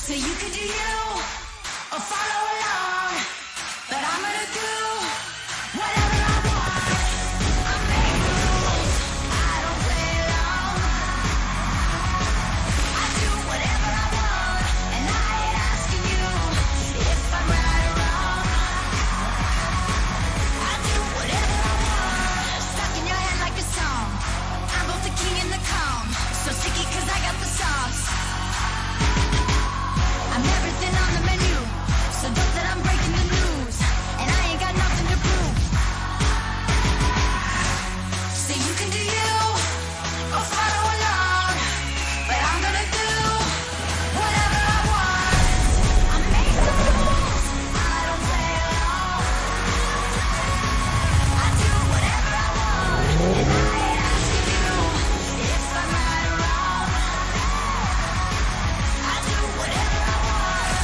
So you could do you or follow along, but I'm gonna do whatever I want. I make the rules, I don't play along. I do whatever I want, and I ain't asking you if I'm right or wrong. I do whatever I want, stuck in your head like a song. I'm both the king and the calm, so sticky 'cause I got the sauce. I'm everything on the menu, so dope that I'm breaking the news, and I ain't got nothing to prove. So you can do you, or follow along, but I'm gonna do whatever I want. I make the rules, I don't play along. I do whatever I want, and I ain't asking you if I'm right or wrong. I do whatever I want.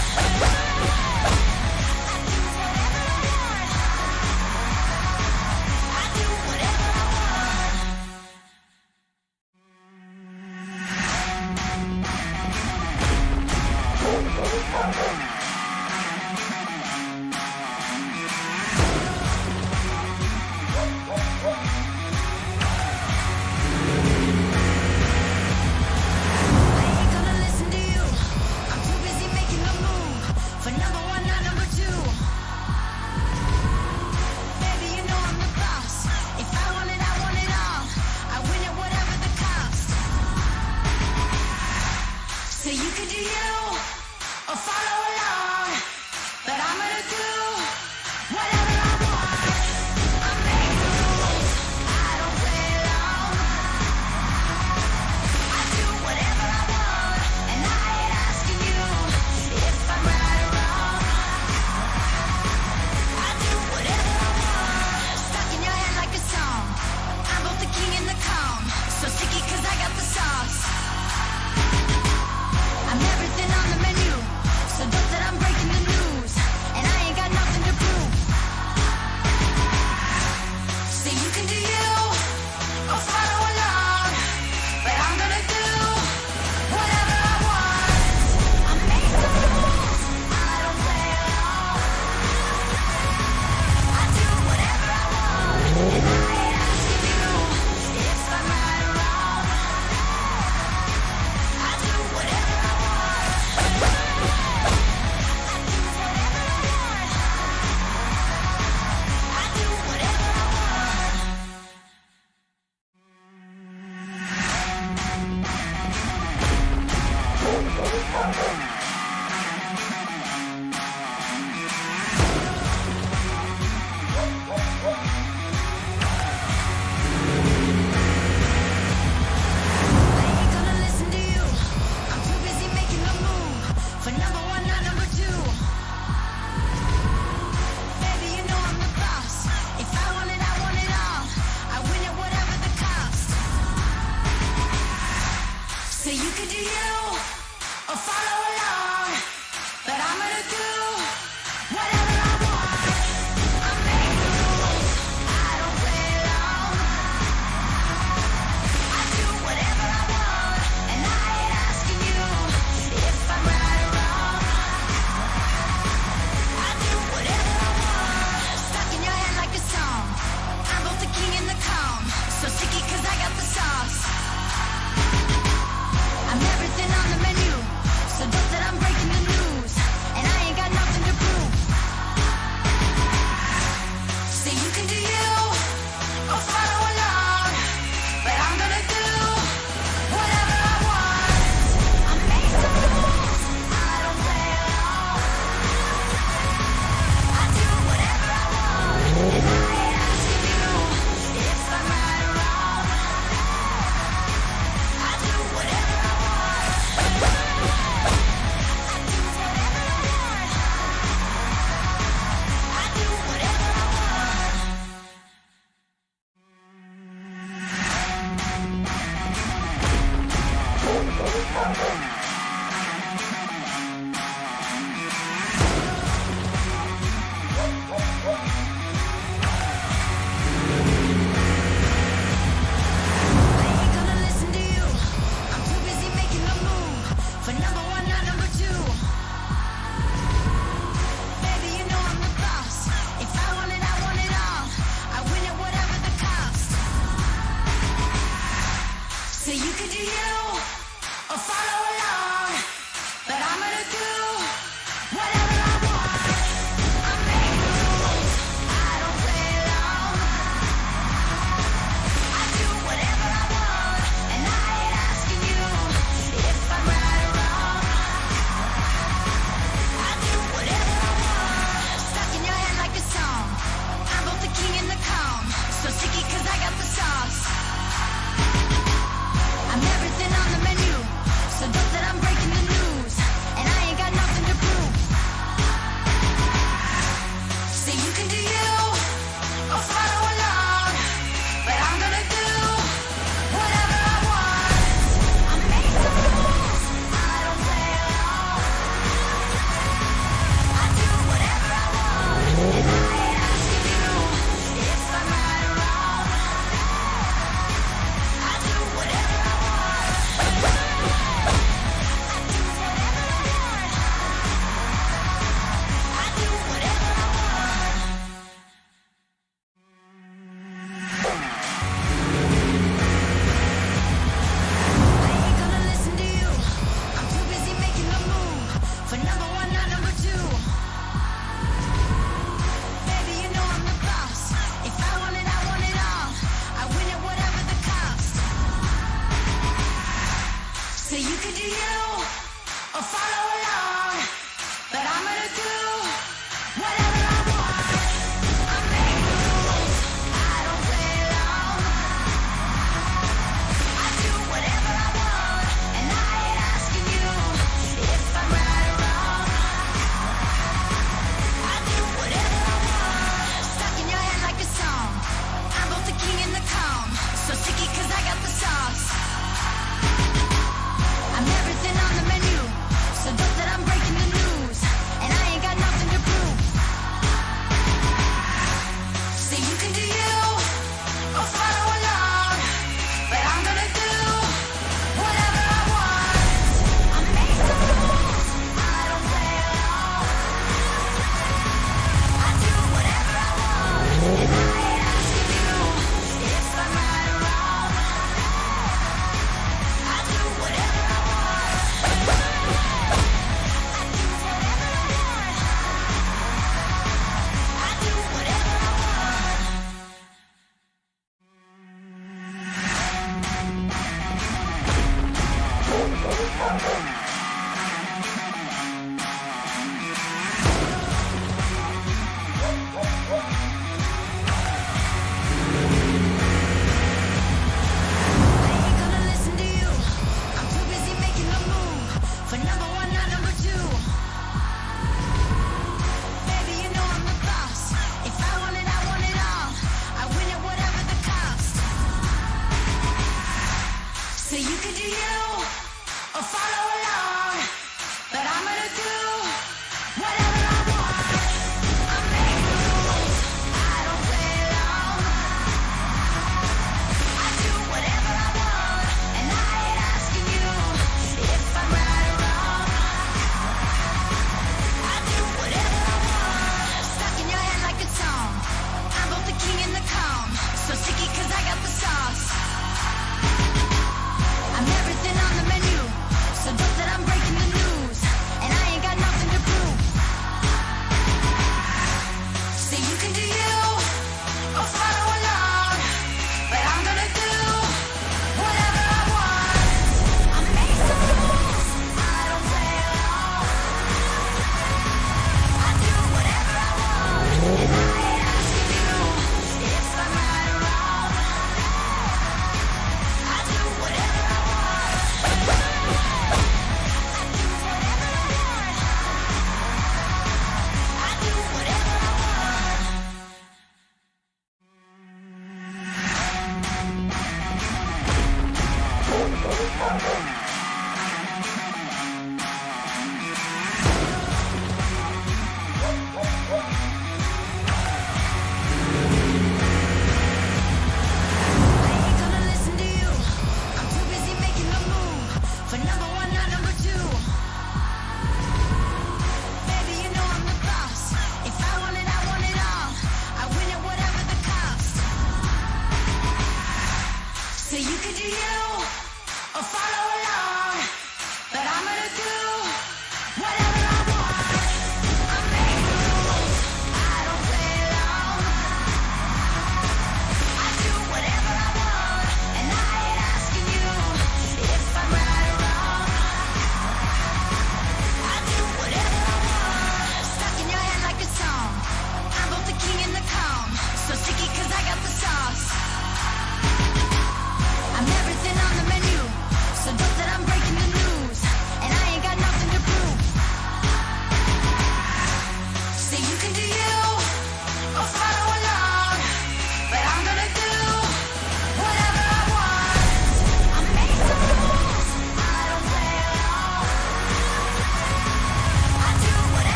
I do whatever I want. I ain't gonna listen to you. I'm too busy making a move for number one, not number two. Baby, you know I'm the boss. If I want it all. I win it, whatever the cost. So you can do you or follow along, but I'm gonna do whatever I want. I make the rules, I don't play along. I do whatever I want, and I ain't asking you if I'm right or wrong. I do whatever I want, stuck in your head like a song. I'm both the king and the calm, so sticky 'cause I got the sauce. I'm everything on the menu, so dope that I'm breaking the news, and I ain't got nothing to prove. So you can do you or follow along, but I'm gonna do whatever I want. I make the rules, I don't play along. I do whatever I want, and I ain't asking you if I'm right or wrong. I do whatever I want. I do whatever I want. I do whatever I want. I ain't gonna listen to you. I'm too busy making a move for number one, not number two. Baby, you know I'm the boss. If I want it all. I win it, whatever the cost. So you can do you or follow along.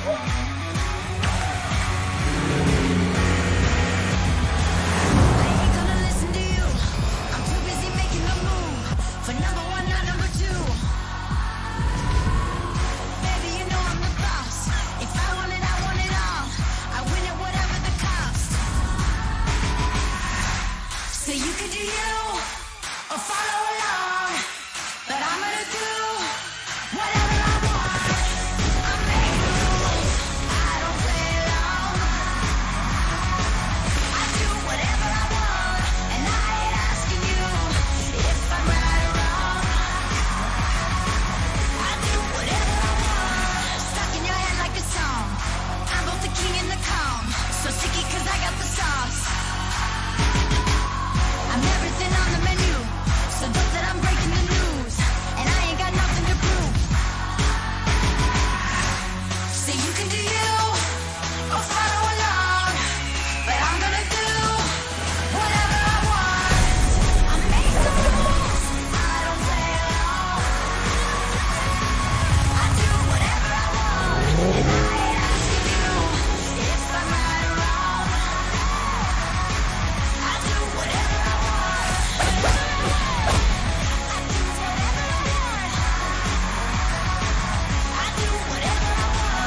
ain't gonna listen to you. I'm too busy making the move for number one, not number two. Baby, you know I'm the boss. If I want it, I want it all. I win it, whatever the cost. So you could do you or follow along, but I'm gonna do whatever I want. I make the rules, I don't play along. I do whatever I want, and I ain't asking you if I'm right or wrong. I do whatever I want, stuck in your head like a song. I'm both the king and the calm, so sticky 'cause I got the sauce. I'm everything on the menu, so dope that I'm breaking the news, and I ain't got nothing to prove. So you can do you or follow along, but I'm gonna do whatever I want. I make the rules, I don't play along. I do whatever I want, and I ain't asking you if I'm right or wrong. I do whatever I want. I do whatever I want. I do whatever I want.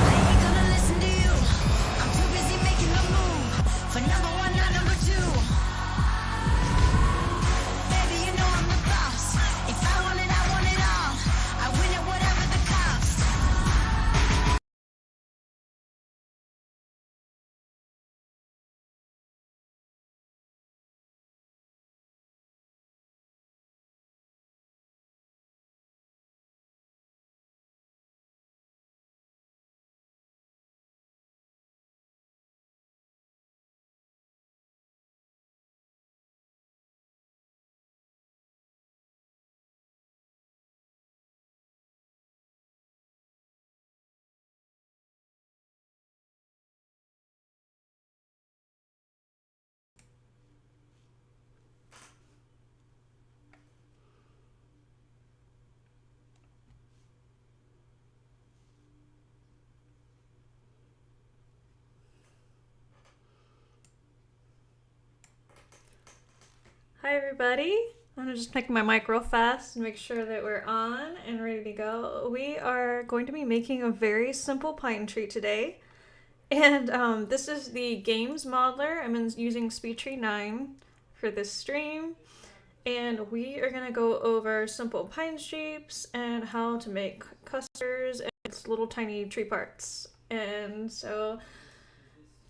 I ain't gonna listen to you. I'm too busy making the move for number one, not number two. Baby, you know I'm the boss. If I want it, I want it all. I win it, whatever the cost. Hi everybody. I'm gonna just pick my mic real fast and make sure that we're on and ready to go. We are going to be making a very simple pine tree today. And this is the games modeler. I'm using SpeedTree 9 for this stream. And we are gonna go over simple pine shapes and how to make clusters and little tiny tree parts. And so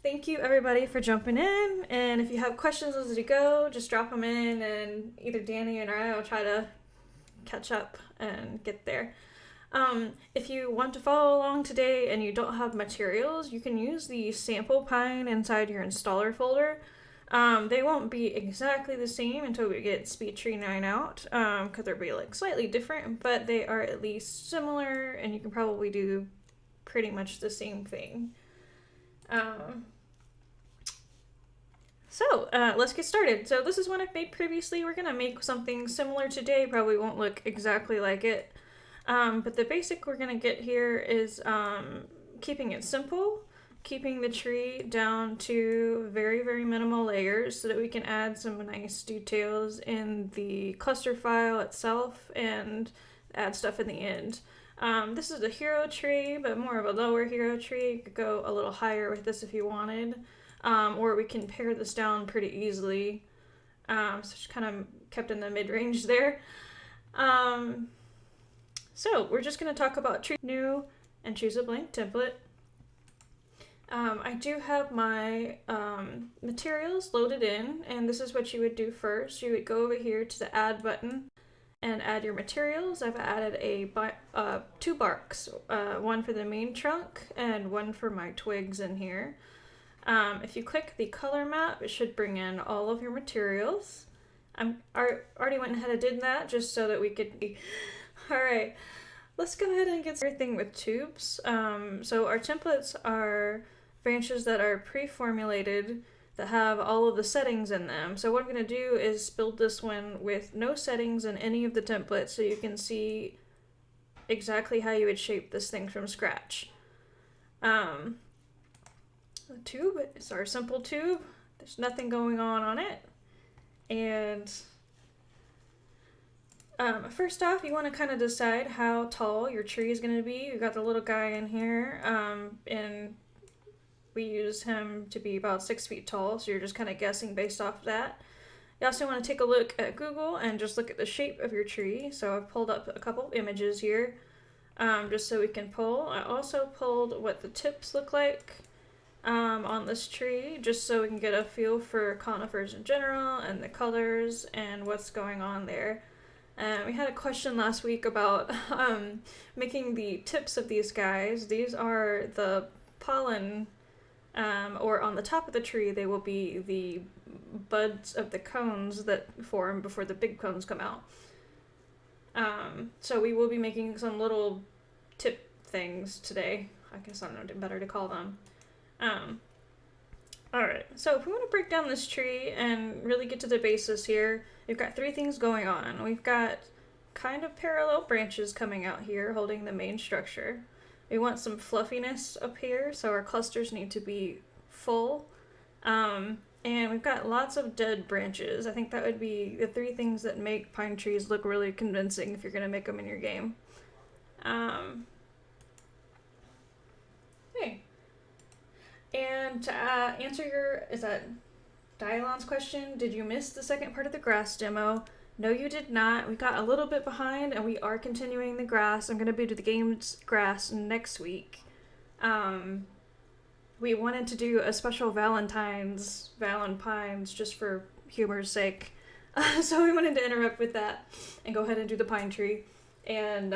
thank you everybody for jumping in, and if you have questions as you go, just drop them in and either Danny or I will try to catch up and get there. If you want to follow along today and you don't have materials, you can use the sample pine inside your installer folder. They won't be exactly the same until we get SpeedTree 9 out, because they'll be like slightly different, but they are at least similar and you can probably do pretty much the same thing. So let's get started. So this is one I've made previously. We're gonna make something similar today. Probably won't look exactly like it. But the basic we're gonna get here is keeping it simple, keeping the tree down to very, very minimal layers so that we can add some nice details in the cluster file itself and add stuff in the end. This is a hero tree, but more of a lower hero tree. You could go a little higher with this if you wanted. Or we can pare this down pretty easily. So just kind of kept in the mid-range there. So we're just going to talk about tree new and choose a blank template. I do have my materials loaded in, and this is what you would do first. You would go over here to the add button and add your materials. I've added two barks, one for the main trunk and one for my twigs in here. If you click the color map, it should bring in all of your materials. I already went ahead and did that just so that we could be Alright, let's go ahead and get everything with tubes. So our templates are branches that are pre-formulated that have all of the settings in them. So what I'm going to do is build this one with no settings in any of the templates so you can see exactly how you would shape this thing from scratch. The tube is our simple tube. There's nothing going on it. And first off, you want to kind of decide how tall your tree is going to be. You've got the little guy in here, and we use him to be about 6 feet tall, so you're just kind of guessing based off of that. You also want to take a look at Google and just look at the shape of your tree. So I've pulled up a couple images here, just so we can pull. I also pulled what the tips look like on this tree, just so we can get a feel for conifers in general and the colors and what's going on there. We had a question last week about making the tips of these guys. These are the pollen, or on the top of the tree, they will be the buds of the cones that form before the big cones come out. So we will be making some little tip things today. I guess I don't know what better to call them. Alright, so if we want to break down this tree and really get to the basis here, we've got 3 things going on. We've got kind of parallel branches coming out here holding the main structure. We want some fluffiness up here, so our clusters need to be full. And we've got lots of dead branches. I think that would be the 3 things that make pine trees look really convincing if you're going to make them in your game. Okay. And to answer Dialon's question, did you miss the second part of the grass demo? No, you did not. We got a little bit behind, and we are continuing the grass. I'm going to be to the game's grass next week. We wanted to do a special Valentine's just for humor's sake. So we wanted to interrupt with that and go ahead and do the pine tree. And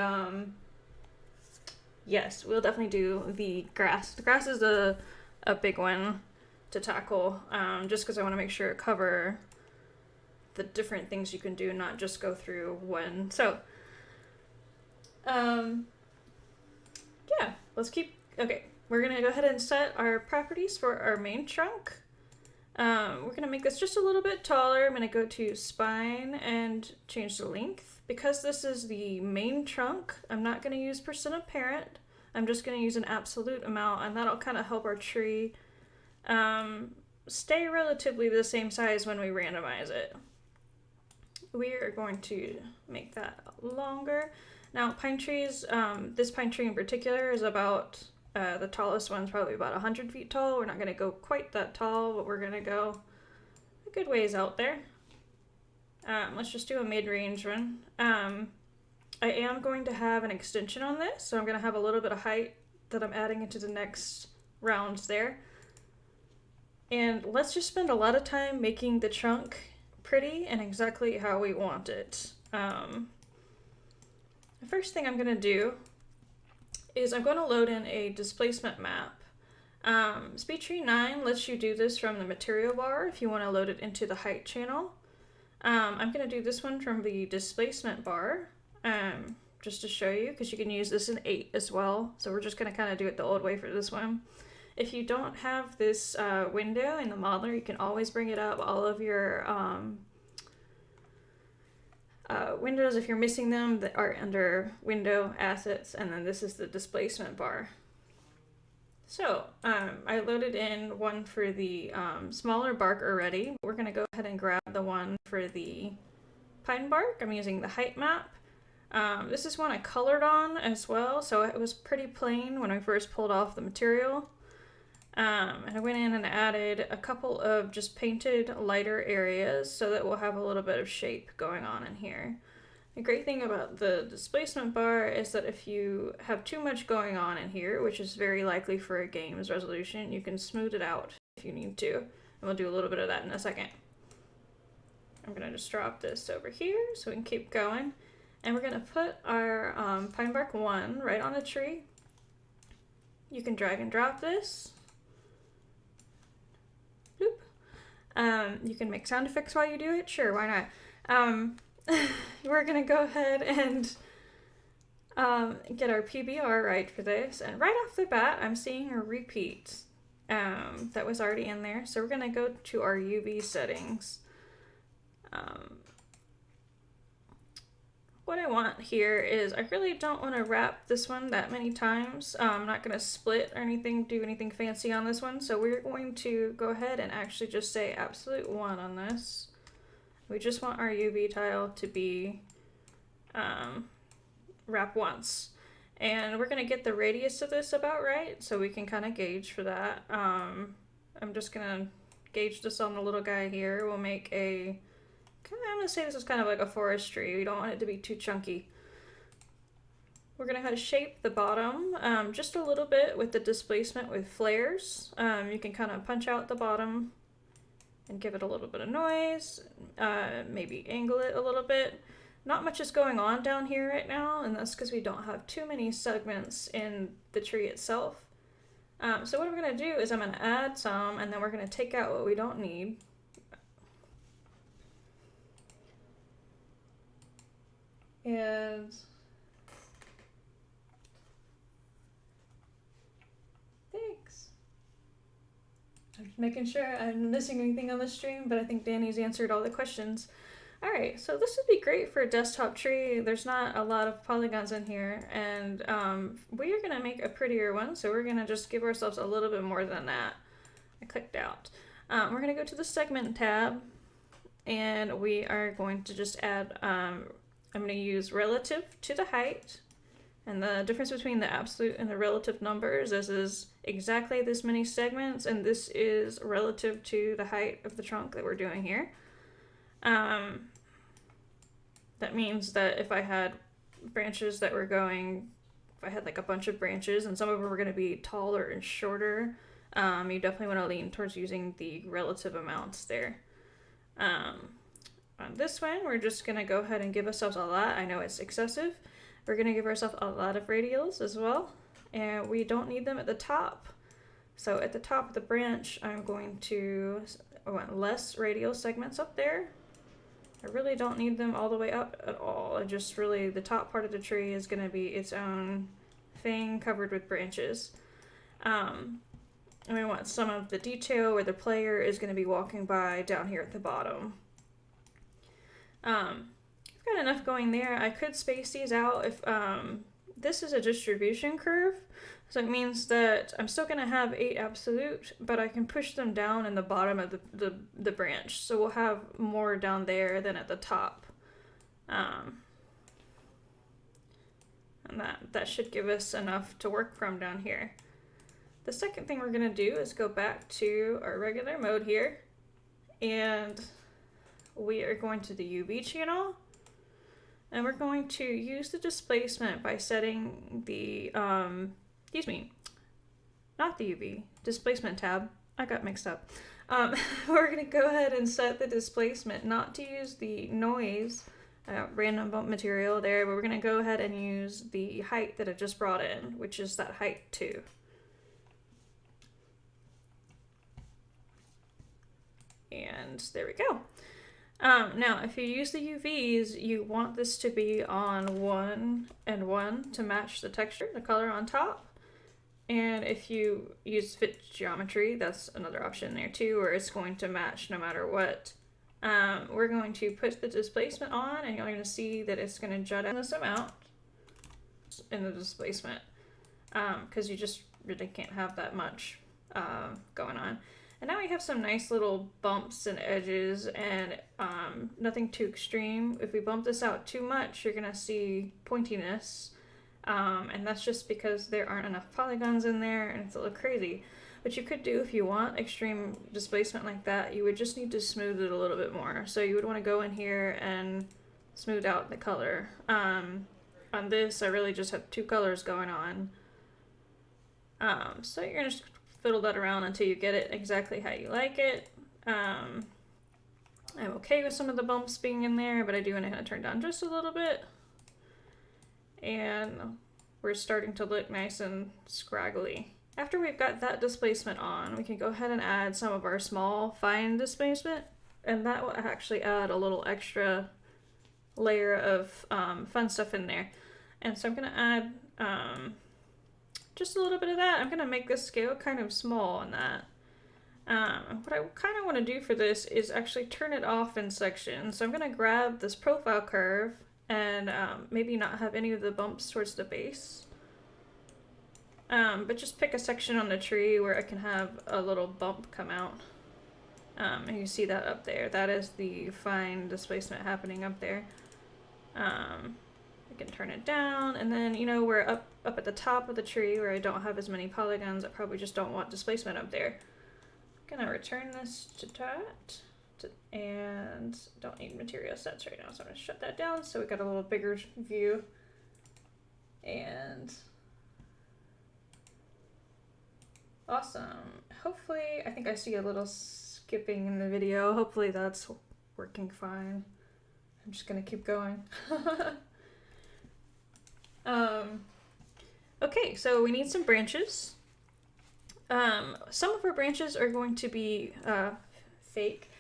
yes, we'll definitely do the grass. The grass is a big one to tackle, just because I want to make sure it cover the different things you can do, not just go through one. So, yeah, okay, we're going to go ahead and set our properties for our main trunk. We're going to make this just a little bit taller. I'm going to go to spine and change the length. Because this is the main trunk, I'm not going to use percent of parent. I'm just going to use an absolute amount, and that'll kind of help our tree stay relatively the same size when we randomize it. We are going to make that longer. Now, pine trees, this pine tree in particular is about, the tallest one's probably about 100 feet tall. We're not going to go quite that tall, but we're going to go a good ways out there. Let's just do a mid-range one. I am going to have an extension on this, so I'm going to have a little bit of height that I'm adding into the next rounds there. And let's just spend a lot of time making the trunk pretty and exactly how we want it. The first thing I'm going to do is I'm going to load in a displacement map. SpeedTree 9 lets you do this from the material bar if you want to load it into the height channel. I'm going to do this one from the displacement bar, just to show you, because you can use this in 8 as well. So we're just going to kind of do it the old way for this one. If you don't have this window in the modeler, you can always bring it up. All of your windows, if you're missing them, that are under window assets, and then this is the displacement bar. So I loaded in one for the smaller bark already. We're going to go ahead and grab the one for the pine bark. I'm using the height map. This is one I colored on as well, so it was pretty plain when I first pulled off the material. And I went in and added a couple of just painted lighter areas so that we'll have a little bit of shape going on in here. The great thing about the displacement bar is that if you have too much going on in here, which is very likely for a game's resolution, you can smooth it out if you need to. And we'll do a little bit of that in a second. I'm going to just drop this over here so we can keep going. And we're going to put our pine bark 1 right on the tree. You can drag and drop this. Bloop. You can make sound effects while you do it. Sure, why not? We're going to go ahead and get our PBR right for this. And right off the bat, I'm seeing a repeat that was already in there. So we're going to go to our UV settings. What I want here is I really don't want to wrap this one that many times. I'm not going to split or anything, do anything fancy on this one. So we're going to go ahead and actually just say absolute 1 on this. We just want our UV tile to be wrap once. And we're going to get the radius of this about right so we can kind of gauge for that. I'm just going to gauge this on the little guy here. We'll make a... I'm going to say this is kind of like a forest tree. We don't want it to be too chunky. We're going to shape the bottom just a little bit with the displacement with flares. You can kind of punch out the bottom and give it a little bit of noise. Maybe angle it a little bit. Not much is going on down here right now, and that's because we don't have too many segments in the tree itself. So what I'm going to do is I'm going to add some, and then we're going to take out what we don't need. And thanks. I'm just making sure I'm missing anything on the stream, but I think Danny's answered all the questions. All right, so this would be great for a desktop tree. There's not a lot of polygons in here, and we are gonna make a prettier one, so we're gonna just give ourselves a little bit more than that. I clicked out. We're gonna go to the segment tab, and we are going to just add I'm going to use relative to the height, and the difference between the absolute and the relative numbers, this is exactly this many segments, and this is relative to the height of the trunk that we're doing here. That means that if I had branches that were going, if I had like a bunch of branches and some of them were going to be taller and shorter, you definitely want to lean towards using the relative amounts there. On this one, we're just going to go ahead and give ourselves a lot. I know it's excessive. We're going to give ourselves a lot of radials as well. And we don't need them at the top. So at the top of the branch, I want less radial segments up there. I really don't need them all the way up at all. I just really, the top part of the tree is going to be its own thing covered with branches. And we want some of the detail where the player is going to be walking by down here at the bottom. I've got enough going there. I could space these out if this is a distribution curve, so it means that I'm still going to have 8 absolute, but I can push them down in the bottom of the branch, so we'll have more down there than at the top. And that should give us enough to work from down here. The second thing we're going to do is go back to our regular mode here, and we are going to the UV channel, and we're going to use the displacement by setting the, excuse me, not the UV, displacement tab. I got mixed up. We're going to go ahead and set the displacement, not to use the noise, random bump material there, but we're going to go ahead and use the height that I just brought in, which is that height 2. And there we go. Now, if you use the UVs, you want this to be on 1 and 1 to match the texture, the color on top. And if you use fit geometry, that's another option there too, where it's going to match no matter what. We're going to put the displacement on, and you're going to see that it's going to jut out this amount in the displacement, because you just really can't have that much going on. And now we have some nice little bumps and edges, and nothing too extreme. If we bump this out too much, you're gonna see pointiness, and that's just because there aren't enough polygons in there, and it's a little crazy. But you could do, if you want extreme displacement like that, you would just need to smooth it a little bit more. So you would want to go in here and smooth out the color. On this, I really just have 2 colors going on. So you're gonna just fiddle that around until you get it exactly how you like it. I'm okay with some of the bumps being in there, but I do want to kind of turn down just a little bit. And we're starting to look nice and scraggly. After we've got that displacement on, we can go ahead and add some of our small fine displacement, and that will actually add a little extra layer of fun stuff in there. And so I'm going to add just a little bit of that. I'm going to make this scale kind of small on that. What I kind of want to do for this is actually turn it off in sections. So I'm going to grab this profile curve and maybe not have any of the bumps towards the base. But just pick a section on the tree where I can have a little bump come out. And you see that up there. That is the fine displacement happening up there. I can turn it down, and then, you know, we're up at the top of the tree where I don't have as many polygons. I probably just don't want displacement up there. I'm gonna return this to that, and don't need material sets right now, so I'm gonna shut that down so we got a little bigger view. And awesome. Hopefully, I think I see a little skipping in the video. Hopefully that's working fine. I'm just gonna keep going. Okay, so we need some branches. Some of our branches are going to be fake.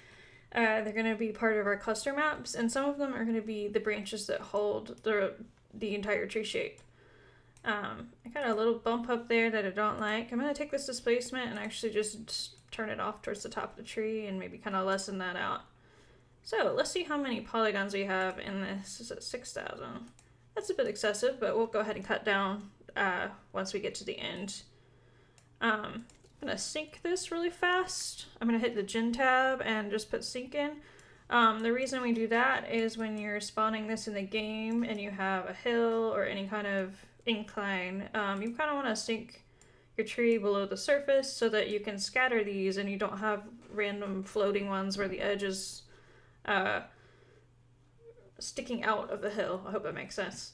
They're going to be part of our cluster maps, and some of them are going to be the branches that hold the entire tree shape. I got a little bump up there that I don't like. I'm going to take this displacement and actually just turn it off towards the top of the tree and maybe kind of lessen that out. So let's see how many polygons we have in this. This is at 6,000. That's a bit excessive, but we'll go ahead and cut down once we get to the end. I'm going to sync this really fast. I'm going to hit the Gen tab and just put sync in. The reason we do that is when you're spawning this in the game and you have a hill or any kind of incline, you kind of want to sync your tree below the surface so that you can scatter these and you don't have random floating ones where the edge is sticking out of the hill. I hope that makes sense.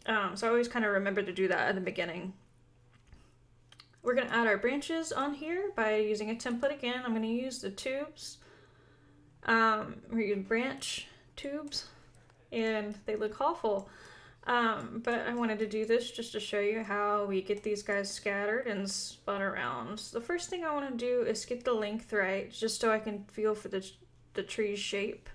So I always kind of remember to do that at the beginning. We're going to add our branches on here by using a template again. I'm going to use the tubes. We're using branch tubes, and they look awful. But I wanted to do this just to show you how we get these guys scattered and spun around. So the first thing I want to do is get the length right, just so I can feel for the tree's shape.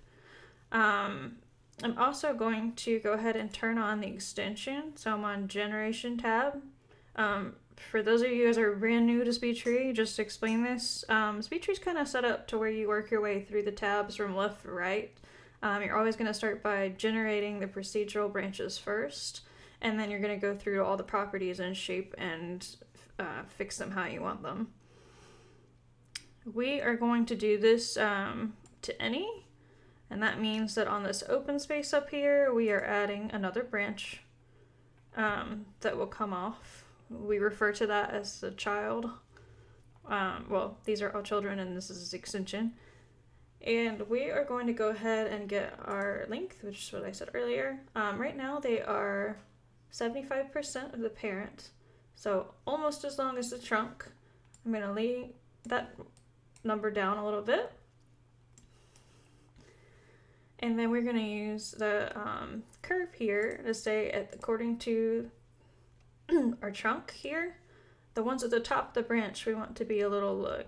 I'm also going to go ahead and turn on the extension. So I'm on Generation tab. For those of you guys who are brand new to SpeedTree, just to explain this, SpeedTree is kind of set up to where you work your way through the tabs from left to right. You're always going to start by generating the procedural branches first, and then you're going to go through all the properties and shape and fix them how you want them. We are going to do this to any, and that means that on this open space up here, we are adding another branch that will come off. We refer to that as the child. Well, these are all children and this is extension. And we are going to go ahead and get our length, which is what I said earlier. Right now they are 75% of the parent, so almost as long as the trunk. I'm going to lay that number down a little bit. And then we're going to use the curve here to say, according to our trunk here, the ones at the top of the branch we want to be a little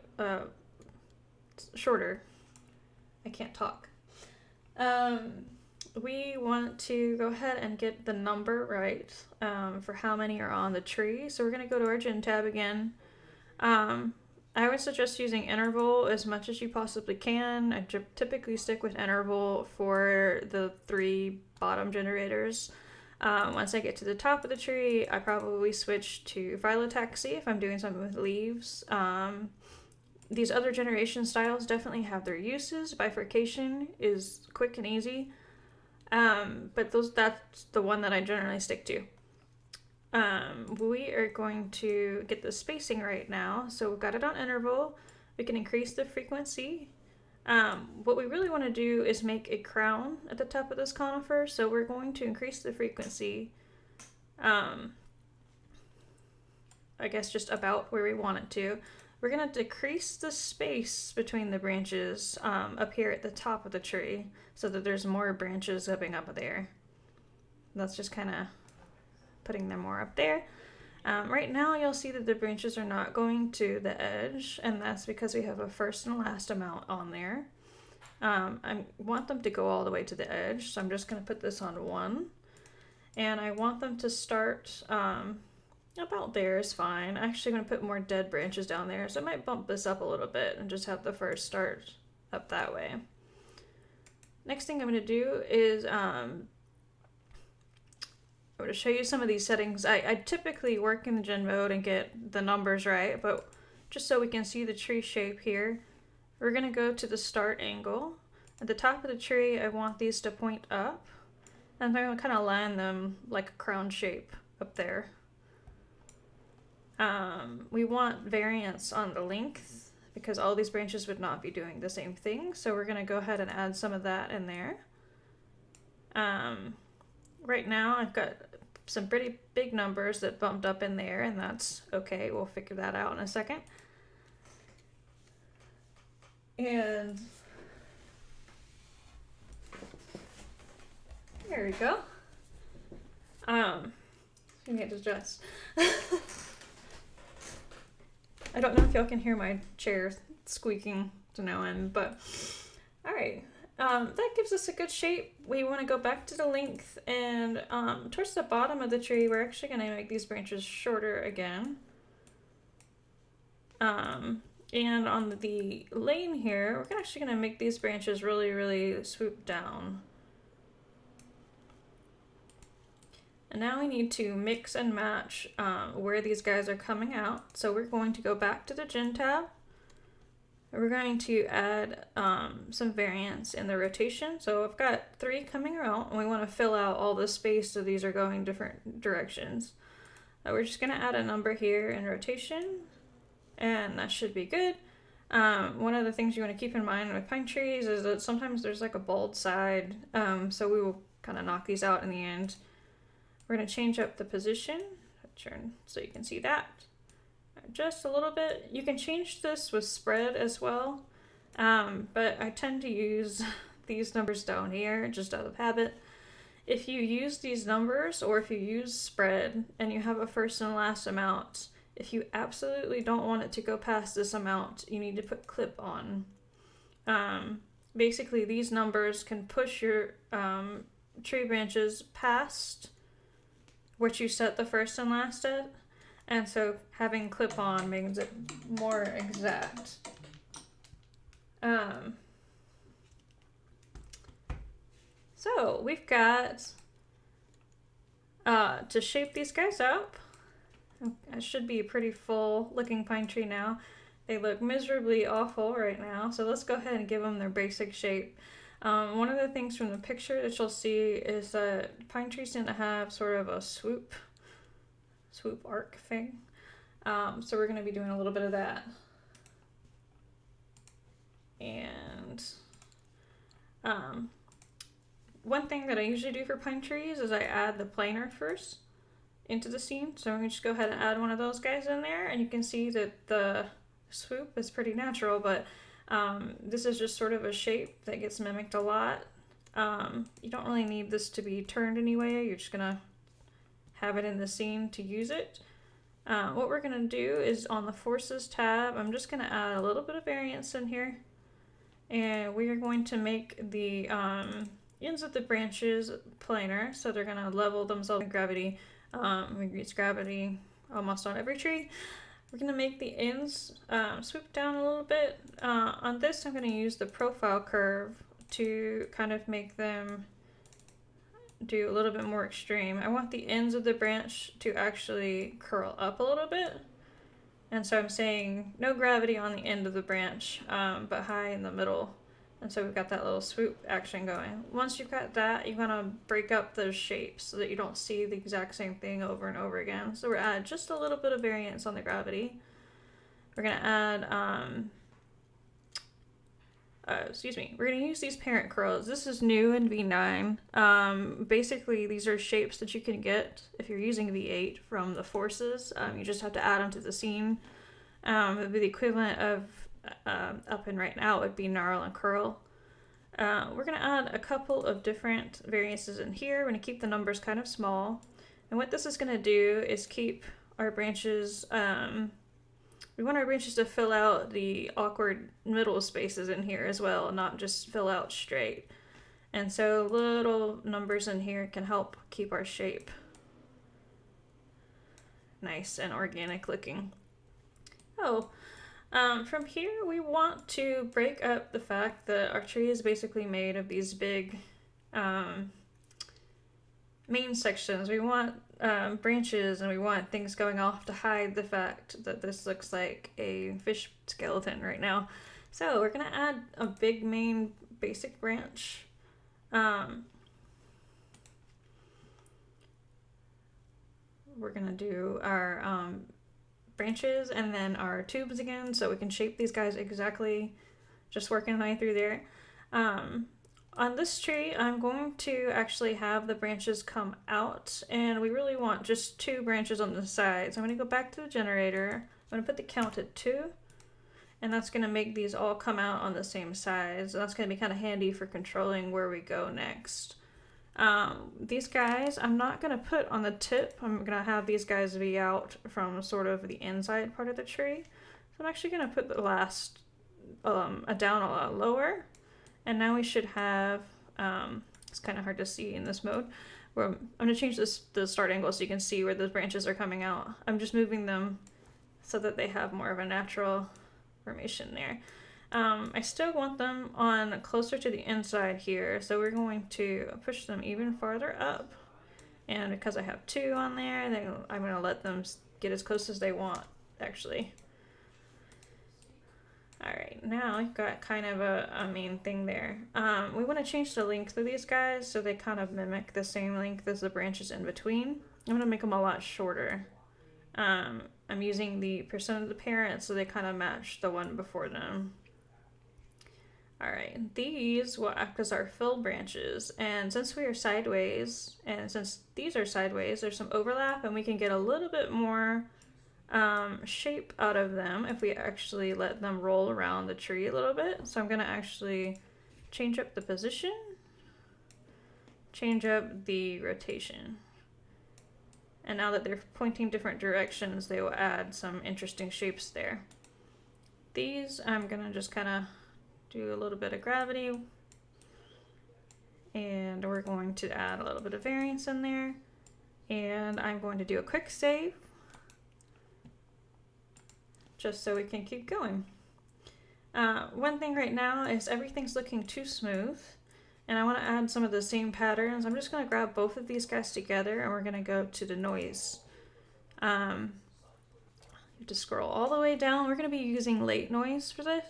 shorter. I can't talk. We want to go ahead and get the number right for how many are on the tree. So we're going to go to our Gen tab again. I would suggest using interval as much as you possibly can. I typically stick with interval for the 3 bottom generators. Once I get to the top of the tree, I probably switch to phyllotaxy if I'm doing something with leaves. These other generation styles definitely have their uses. Bifurcation is quick and easy, but that's the one that I generally stick to. We are going to get the spacing right now. So we've got it on interval. We can increase the frequency. What we really want to do is make a crown at the top of this conifer, so we're going to increase the frequency, I guess just about where we want it to. We're going to decrease the space between the branches up here at the top of the tree so that there's more branches up there. That's just kind of putting them more up there. Right now you'll see that the branches are not going to the edge, and that's because we have a first and last amount on there. I want them to go all the way to the edge, so I'm just going to put this on 1. and I want them to start about there is fine. I'm actually going to put more dead branches down there, so I might bump this up a little bit and just have the first start up that way. Next thing I'm going to do is I'm going to show you some of these settings. I typically work in the gen mode and get the numbers right, but just so we can see the tree shape here, we're going to go to the start angle. At the top of the tree, I want these to point up, and I'm going to kind of line them like a crown shape up there. We want variance on the length because all these branches would not be doing the same thing. So we're going to go ahead and add some of that in there. Right now I've got some pretty big numbers that bumped up in there, and that's okay. We'll figure that out in a second. And there we go. You need to adjust. I don't know if y'all can hear my chair squeaking to no end, but all right. That gives us a good shape. We want to go back to the length, and towards the bottom of the tree, we're actually going to make these branches shorter again. And on the lane here, we're actually going to make these branches really, really swoop down. And now we need to mix and match where these guys are coming out. So we're going to go back to the Gen tab. We're going to add some variance in the rotation. So I've got 3 coming out, and we want to fill out all the space so these are going different directions. We're just going to add a number here in rotation, and that should be good. One of the things you want to keep in mind with pine trees is that sometimes there's like a bald side, so we will kind of knock these out in the end. We're going to change up the position, turn so you can see that just a little bit. You can change this with spread as well, but I tend to use these numbers down here just out of habit. If you use these numbers, or if you use spread and you have a first and last amount, if you absolutely don't want it to go past this amount, you need to put clip on. Basically, these numbers can push your tree branches past what you set the first and last at, and so having clip on makes it more exact. So we've got to shape these guys up. It should be a pretty full looking pine tree now. They look miserably awful right now, so let's go ahead and give them their basic shape. One of the things from the picture that you'll see is that pine trees tend to have sort of a swoop arc thing. So we're going to be doing a little bit of that. And one thing that I usually do for pine trees is I add the planer first into the scene. So I'm going to just go ahead and add one of those guys in there, and you can see that the swoop is pretty natural, but this is just sort of a shape that gets mimicked a lot. You don't really need this to be turned anyway. You're just gonna have it in the scene to use it. What we're gonna do is on the forces tab, I'm just gonna add a little bit of variance in here, and we are going to make the ends of the branches planar, so they're gonna level themselves in gravity. We use gravity almost on every tree. We're going to make the ends swoop down a little bit. On this, I'm going to use the profile curve to kind of make them do a little bit more extreme. I want the ends of the branch to actually curl up a little bit. And so I'm saying no gravity on the end of the branch, but high in the middle. And so we've got that little swoop action going. Once you've got that, you want to break up those shapes so that you don't see the exact same thing over and over again. So we're add just a little bit of variance on the gravity. We're going to add, we're going to use these parent curls. This is new in V9. Basically, these are shapes that you can get if you're using V8 from the forces. You just have to add them to the scene. It would be the equivalent of up and right now would be gnarl and curl. We're going to add a couple of different variances in here. We're going to keep the numbers kind of small. And what this is going to do is keep our branches, we want our branches to fill out the awkward middle spaces in here as well, and not just fill out straight. And so little numbers in here can help keep our shape nice and organic looking. Oh, from here we want to break up the fact that our tree is basically made of these big main sections. We want branches and we want things going off to hide the fact that this looks like a fish skeleton right now. So we're gonna add a big main basic branch. We're gonna do our branches and then our tubes again so we can shape these guys exactly, just working my way through there. On this tree I'm going to actually have the branches come out, and we really want just 2 branches on the sides. I'm going to go back to the generator. I'm going to put the count at 2, and that's going to make these all come out on the same size. That's going to be kind of handy for controlling where we go next. These guys I'm not going to put on the tip. I'm going to have these guys be out from sort of the inside part of the tree. So I'm actually going to put the last down a lot lower. And now we should have, it's kind of hard to see in this mode, where I'm going to change the start angle so you can see where those branches are coming out. I'm just moving them so that they have more of a natural formation there. I still want them on closer to the inside here, so we're going to push them even farther up. And because I have 2 on there, then I'm going to let them get as close as they want, actually. Alright, now I've got kind of a main thing there. We want to change the length of these guys so they kind of mimic the same length as the branches in between. I'm going to make them a lot shorter. I'm using the percent of the parent so they kind of match the one before them. Alright, these will act as our fill branches, and since we are sideways, and since these are sideways, there's some overlap and we can get a little bit more shape out of them if we actually let them roll around the tree a little bit. So I'm going to actually change up the position, change up the rotation. And now that they're pointing different directions, they will add some interesting shapes there. These I'm going to just kind of do a little bit of gravity, and we're going to add a little bit of variance in there, and I'm going to do a quick save just so we can keep going. One thing right now is everything's looking too smooth, and I want to add some of the same patterns. I'm just going to grab both of these guys together, and we're going to go to the noise. You have to scroll all the way down. We're going to be using late noise for this,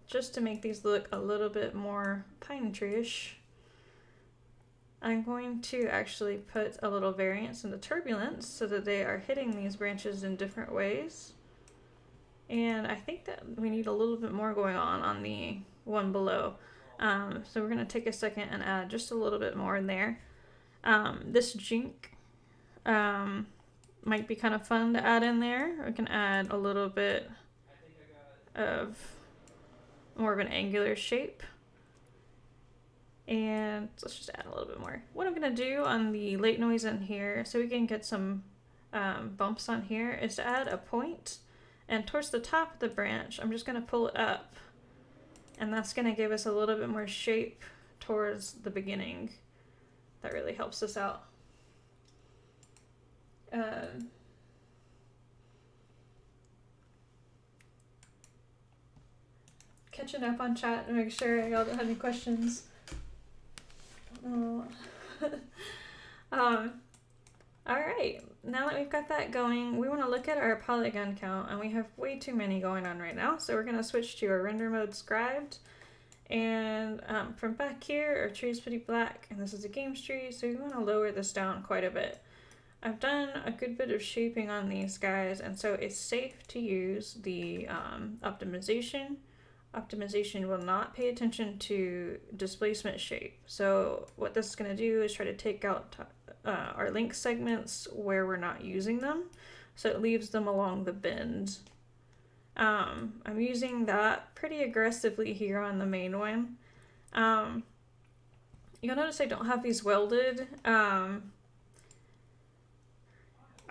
just to make these look a little bit more pine tree-ish. I'm going to actually put a little variance in the turbulence so that they are hitting these branches in different ways. And I think that we need a little bit more going on the one below. So we're going to take a second and add just a little bit more in there. This jink might be kind of fun to add in there. We can add a little bit of more of an angular shape. And let's just add a little bit more. What I'm going to do on the late noise in here, so we can get some bumps on here, is to add a point. And towards the top of the branch, I'm just going to pull it up. And that's going to give us a little bit more shape towards the beginning. That really helps us out. Catching up on chat to make sure y'all don't have any questions. Alright, now that we've got that going, we want to look at our polygon count, and we have way too many going on right now, so we're going to switch to our render mode scribed. And from back here, our tree is pretty black, and this is a games tree, so we want to lower this down quite a bit. I've done a good bit of shaping on these guys, and so it's safe to use the optimization. Optimization will not pay attention to displacement shape. So what this is going to do is try to take out our link segments where we're not using them. So it leaves them along the bend. I'm using that pretty aggressively here on the main one. You'll notice I don't have these welded. I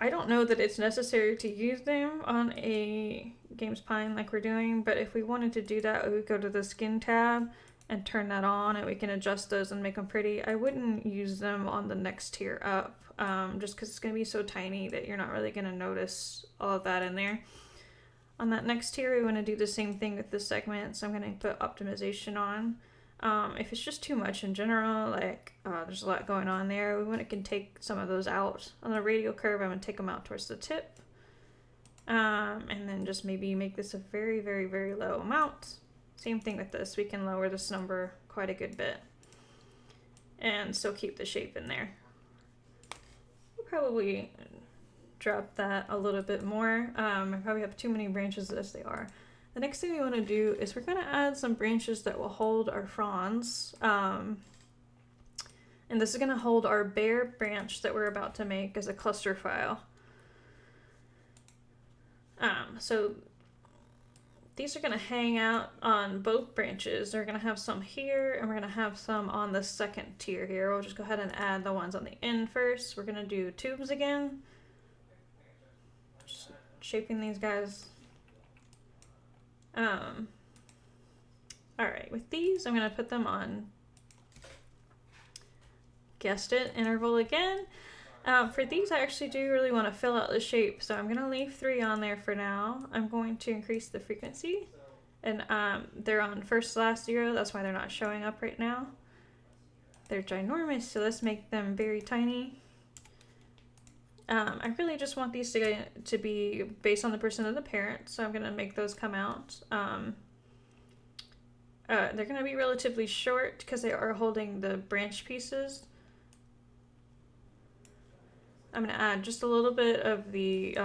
don't know that it's necessary to use them on a Games Pine like we're doing, but if we wanted to do that, we would go to the skin tab and turn that on, and we can adjust those and make them pretty. I wouldn't use them on the next tier up, just because it's going to be so tiny that you're not really going to notice all of that in there. On that next tier, we want to do the same thing with this segment, so I'm going to put optimization on. If it's just too much in general, like there's a lot going on there, we can take some of those out. On the radial curve, I'm going to take them out towards the tip. And then just maybe make this a very, very, very low amount. Same thing with this, we can lower this number quite a good bit and still keep the shape in there. We'll probably drop that a little bit more. I probably have too many branches as they are. The next thing we want to do is we're going to add some branches that will hold our fronds. And this is going to hold our bare branch that we're about to make as a cluster file. So these are going to hang out on both branches. They're going to have some here, and we're going to have some on the second tier here. We'll just go ahead and add the ones on the end first. We're going to do tubes again. Just shaping these guys. Alright, with these, I'm going to put them on, guessed it, interval again. For these, I actually do really want to fill out the shape, so I'm going to leave 3 on there for now. I'm going to increase the frequency, and they're on first last 0, that's why they're not showing up right now. They're ginormous, so let's make them very tiny. I really just want these to be based on the percent of the parent, so I'm going to make those come out. They're going to be relatively short because they are holding the branch pieces. I'm going to add just a little bit of the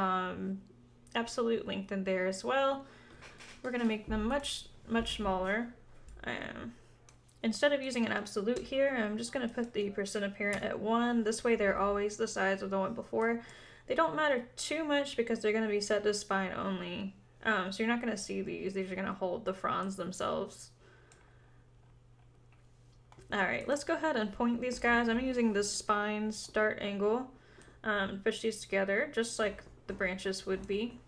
absolute length in there as well. We're going to make them much, much smaller. Instead of using an absolute here, I'm just going to put the percent apparent at 1. This way they're always the size of the one before. They don't matter too much because they're going to be set to spine only. So you're not going to see these. These are going to hold the fronds themselves. Alright, let's go ahead and point these guys. I'm using the spine start angle. Push these together just like the branches would be.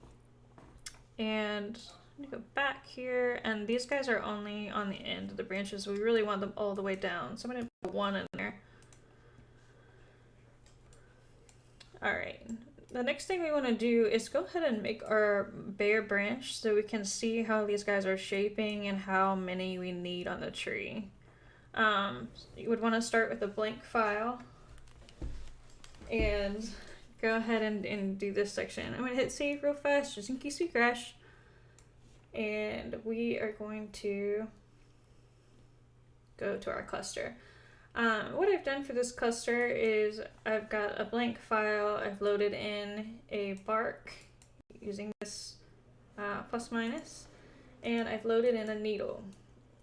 And I'm gonna go back here, and these guys are only on the end of the branches. We really want them all the way down, so I'm gonna put 1 in there. Alright, the next thing we want to do is go ahead and make our bare branch so we can see how these guys are shaping and how many we need on the tree. You would want to start with a blank file and go ahead and do this section. I'm going to hit save real fast just in case we crash. And we are going to go to our cluster. What I've done for this cluster is I've got a blank file. I've loaded in a bark using this plus minus, and I've loaded in a needle.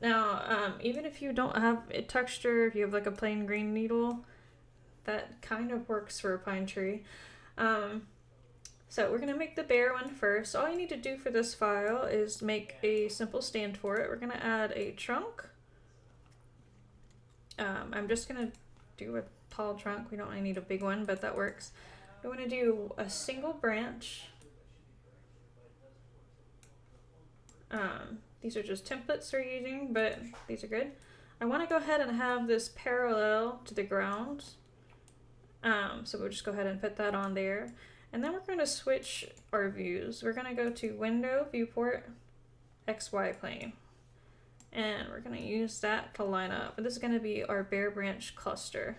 Now, even if you don't have a texture, if you have like a plain green needle, that kind of works for a pine tree. So we're going to make the bare one first. All you need to do for this file is make a simple stand for it. We're going to add a trunk. I'm just going to do a tall trunk. We don't really need a big one, but that works. We want to do a single branch. These are just templates we're using, but these are good. I want to go ahead and have this parallel to the ground. So we'll just go ahead and put that on there. And then we're going to switch our views. We're going to go to Window, Viewport, XY plane. And we're going to use that to line up. And this is going to be our bare branch cluster.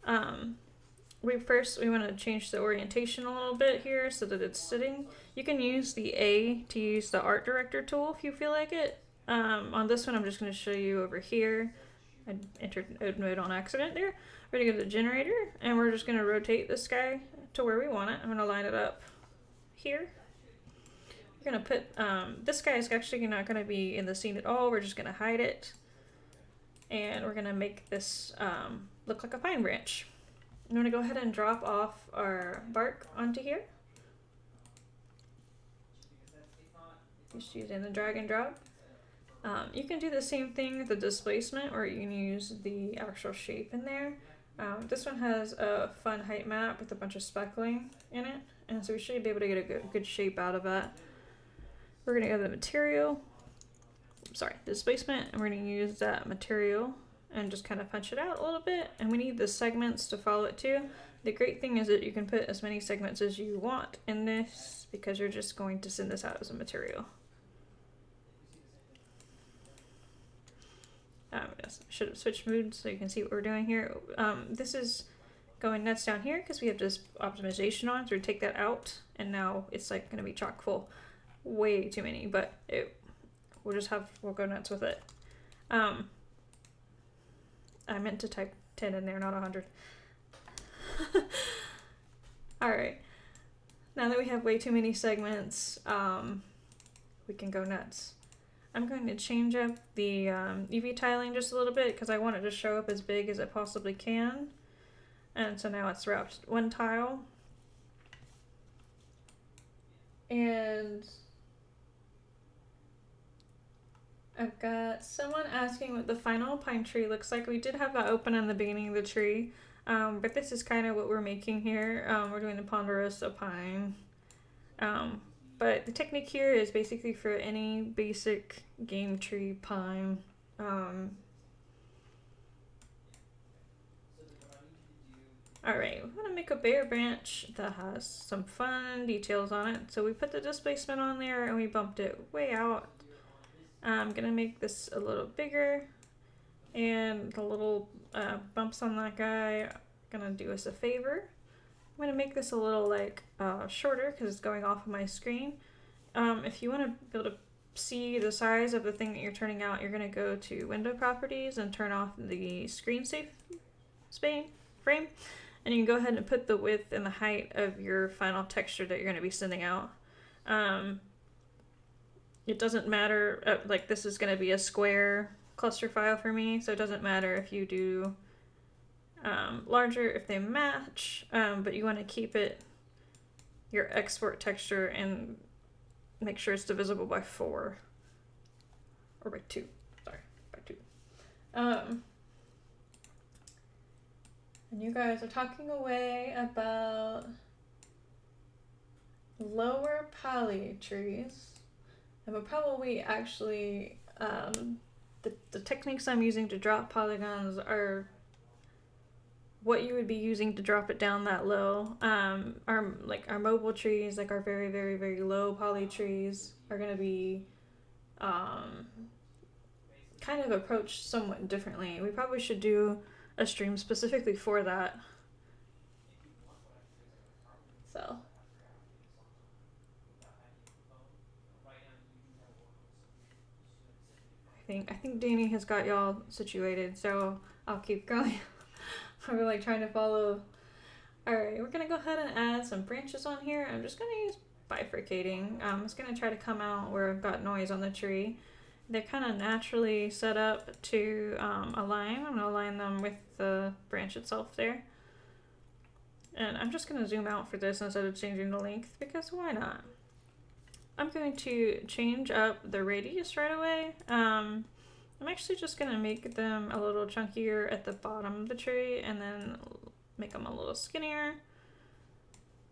We want to change the orientation a little bit here so that it's sitting. You can use the A to use the art director tool if you feel like it. On this one, I'm just going to show you over here. I entered node mode on accident there. We're going to go to the generator, and we're just going to rotate this guy to where we want it. I'm going to line it up here. We're going to put, this guy is actually not going to be in the scene at all. We're just going to hide it. And we're going to make this look like a pine branch. I'm going to go ahead and drop off our bark onto here. Just using the drag and drop. You can do the same thing with the displacement, or you can use the actual shape in there. This one has a fun height map with a bunch of speckling in it, and so we should be able to get a good shape out of that. We're going to go to the material, displacement, and we're going to use that material and just kind of punch it out a little bit. And we need the segments to follow it too. The great thing is that you can put as many segments as you want in this because you're just going to send this out as a material. Yes, I should have switched moods so you can see what we're doing here. This is going nuts down here because we have this optimization on, so we take that out, and now it's like going to be chock full. Way too many, but we'll go nuts with it. I meant to type 10 in there, not 100. Alright, now that we have way too many segments, we can go nuts. I'm going to change up the UV tiling just a little bit because I want it to show up as big as it possibly can. And so now it's wrapped one tile. And I've got someone asking what the final pine tree looks like. We did have that open in the beginning of the tree, but this is kind of what we're making here. We're doing the ponderosa pine. But the technique here is basically for any basic game tree pine. Alright, we're going to make a bare branch that has some fun details on it. So we put the displacement on there and we bumped it way out. I'm going to make this a little bigger, and the little bumps on that guy are going to do us a favor. I'm going to make this a little like shorter because it's going off of my screen. If you want to be able to see the size of the thing that you're turning out, you're going to go to window properties and turn off the screen safe frame, and you can go ahead and put the width and the height of your final texture that you're going to be sending out. It doesn't matter, like this is going to be a square cluster file for me, so it doesn't matter if you do larger if they match, but you want to keep it your export texture and make sure it's divisible by 4 or by 2. Sorry, by 2. And you guys are talking away about lower poly trees. But probably actually the techniques I'm using to drop polygons are what you would be using to drop it down that low. Our mobile trees, like our very, very, very low poly trees, are going to be kind of approached somewhat differently. We probably should do a stream specifically for that. So I think Danny has got y'all situated, so I'll keep going. We're like trying to follow. Alright, we're gonna go ahead and add some branches on here. I'm just gonna use bifurcating. It's gonna try to come out where I've got noise on the tree. They're kind of naturally set up to align. I'm gonna align them with the branch itself there. And I'm just gonna zoom out for this instead of changing the length because why not? I'm going to change up the radius right away. I'm actually just going to make them a little chunkier at the bottom of the tree and then make them a little skinnier.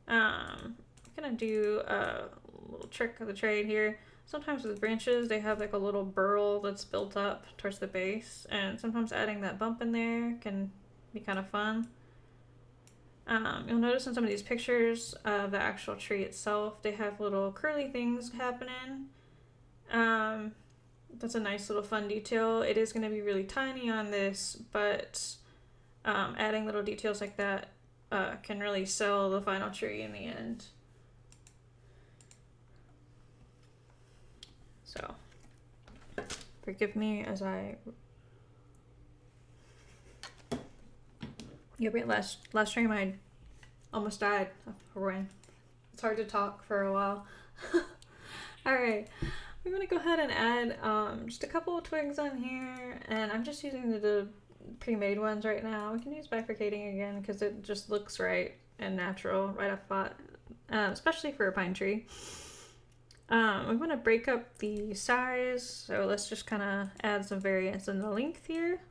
I'm going to do a little trick of the trade here. Sometimes with branches, they have like a little burl that's built up towards the base, and sometimes adding that bump in there can be kind of fun. You'll notice in some of these pictures of the actual tree itself, they have little curly things happening. That's a nice little fun detail. It is going to be really tiny on this, but adding little details like that can really sell the final tree in the end. So, forgive me as I... Yeah, but last stream I almost died of rain. It's hard to talk for a while. Alright, we're going to go ahead and add just a couple of twigs on here, and I'm just using the pre-made ones right now. We can use bifurcating again because it just looks right and natural right off the bat, especially for a pine tree. I'm going to break up the size, so let's just kind of add some variance in the length here.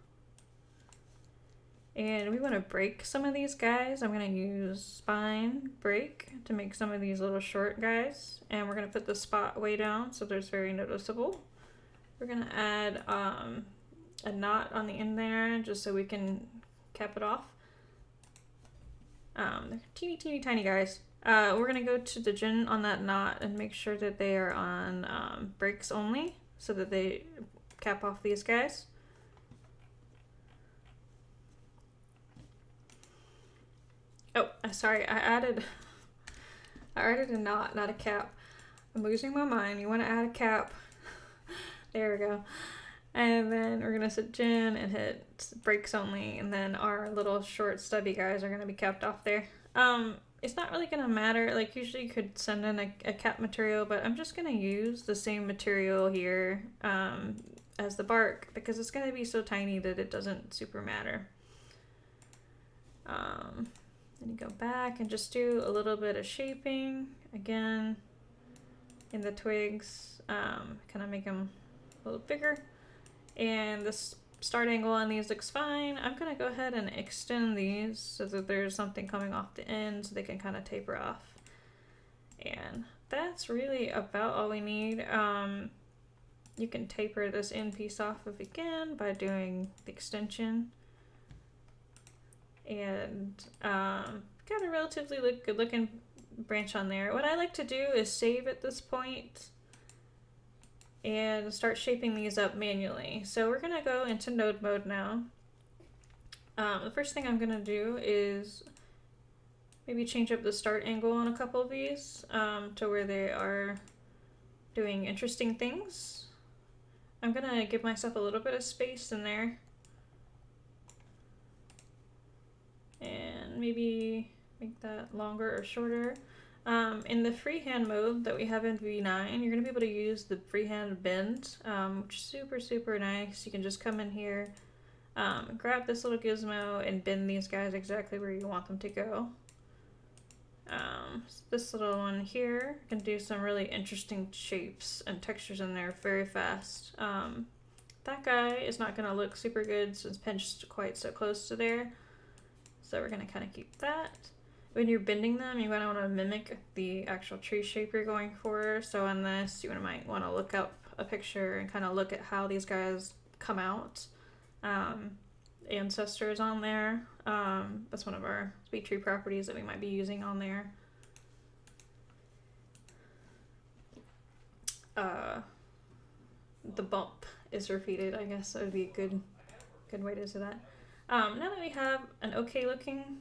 And we want to break some of these guys. I'm going to use spine break to make some of these little short guys. And we're going to put the spot way down so there's very noticeable. We're gonna add a knot on the end there just so we can cap it off. They're teeny tiny guys. We're gonna go to the gin on that knot and make sure that they are on brakes only so that they cap off these guys. Oh, sorry, I added a knot, not a cap. I'm losing my mind. You want to add a cap. There we go. And then we're gonna set gin and hit brakes only, and then our little short stubby guys are gonna be capped off there. It's not really gonna matter. Like usually you could send in a cap material, but I'm just gonna use the same material here as the bark because it's gonna be so tiny that it doesn't super matter. Then you go back and just do a little bit of shaping again in the twigs, kind of make them a little bigger. And the start angle on these looks fine. I'm gonna go ahead and extend these so that there's something coming off the end so they can kind of taper off. And that's really about all we need. You can taper this end piece off of again by doing the extension. And got a relatively good looking branch on there. What I like to do is save at this point and start shaping these up manually. So we're gonna go into node mode now. The first thing I'm gonna do is maybe change up the start angle on a couple of these to where they are doing interesting things. I'm gonna give myself a little bit of space in there. And maybe make that longer or shorter. In the freehand mode that we have in V9, you're going to be able to use the freehand bend, which is super nice. You can just come in here, grab this little gizmo, and bend these guys exactly where you want them to go. So this little one here can do some really interesting shapes and textures in there very fast. That guy is not going to look super good since it's pinched quite so close to there. So we're going to kind of keep that. When you're bending them, you're going to want to mimic the actual tree shape you're going for. So on this, you might want to look up a picture and kind of look at how these guys come out. Ancestors on there. That's one of our SpeedTree properties that we might be using on there. The bump is repeated, I guess that would be a good way to say that. Now that we have an okay looking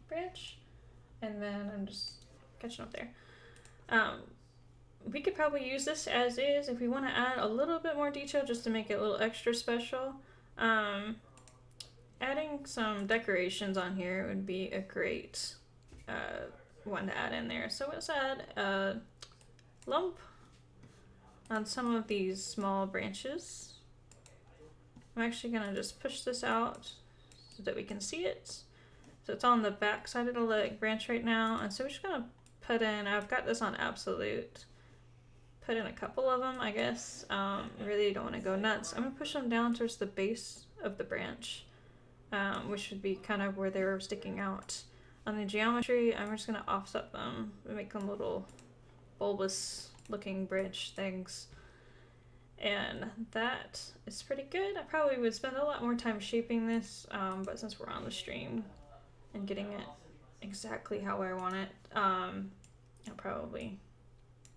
branch, and then I'm just catching up there. We could probably use this as is if we want to add a little bit more detail just to make it a little extra special. Adding some decorations on here would be a great one to add in there. So let's add a lump on some of these small branches. I'm actually going to just push this out so that we can see it. So it's on the back side of the leg branch right now. And so we're just going to put in, I've got this on absolute, put in a couple of them, I guess. Really don't want to go nuts. I'm going to push them down towards the base of the branch, which would be kind of where they were sticking out. On the geometry, I'm just going to offset them and make them little bulbous looking branch things. And that is pretty good. I probably would spend a lot more time shaping this, but since we're on the stream and getting it exactly how I want it, I'll probably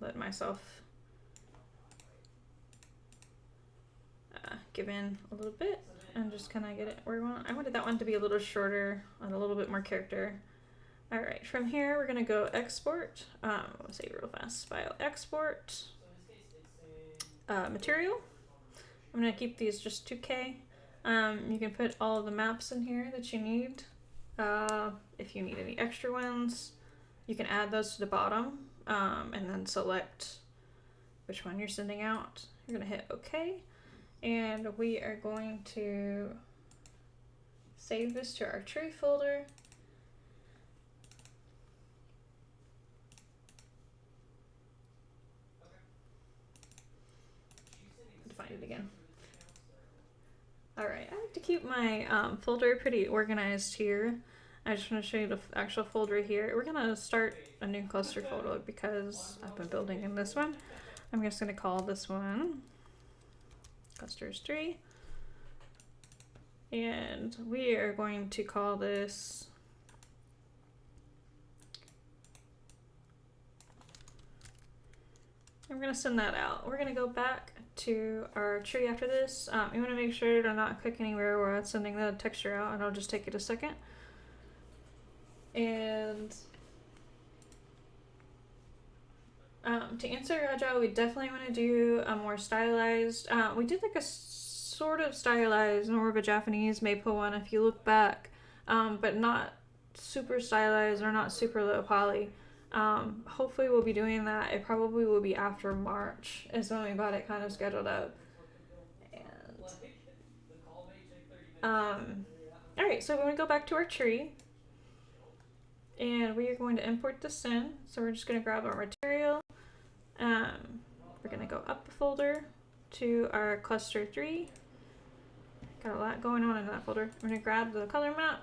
let myself give in a little bit and just kind of get it where I want. I wanted that one to be a little shorter and a little bit more character. All right, from here we're gonna go export. Let's say real fast, file export. Material. I'm going to keep these just 2K. You can put all of the maps in here that you need. If you need any extra ones, you can add those to the bottom and then select which one you're sending out. You're going to hit OK. And we are going to save this to our tree folder. Find it again. Alright, I like to keep my folder pretty organized here. I just want to show you the actual folder here. We're gonna start a new cluster folder because I've been building in this one. I'm just gonna call this one clusters 3. And we are going to call this I'm going to send that out. We're going to go back to our tree after this. You want to make sure to not click anywhere where it's sending the texture out, and it'll just take it a second. And to answer Raja, we definitely want to do a more stylized. We did like a sort of stylized, more of a Japanese maple one if you look back, but not super stylized or not super low poly. Hopefully we'll be doing that. It probably will be after March is when we got it kind of scheduled up. And alright, so we're going to go back to our tree and we are going to import this in. So we're just going to grab our material. We're going to go up the folder to our cluster 3. Got a lot going on in that folder. I'm going to grab the color map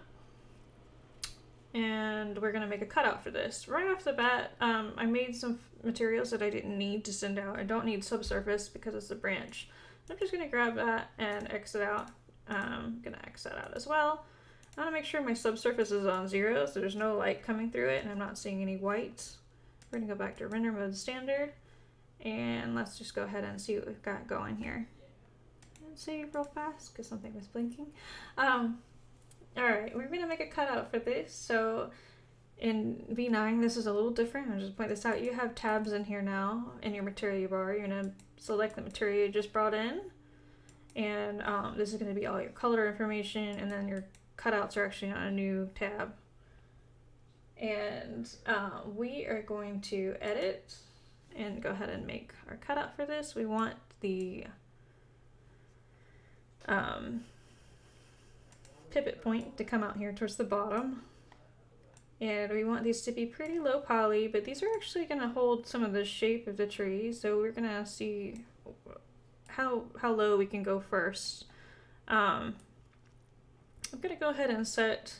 and we're going to make a cutout for this. Right off the bat, I made some materials that I didn't need to send out. I don't need subsurface because it's a branch. I'm just going to grab that and exit out. I'm going to exit out as well. I want to make sure my subsurface is on 0 so there's no light coming through it and I'm not seeing any whites. We're going to go back to render mode standard and let's just go ahead and see what we've got going here. And save real fast because something was blinking. Alright, we're going to make a cutout for this. So in V9 this is a little different. I'll just point this out. You have tabs in here now in your material bar. You're going to select the material you just brought in. And this is going to be all your color information, and then your cutouts are actually on a new tab. And we are going to edit and go ahead and make our cutout for this. We want the pivot point to come out here towards the bottom. And we want these to be pretty low poly, but these are actually going to hold some of the shape of the tree. So we're going to see how low we can go first. I'm going to go ahead and set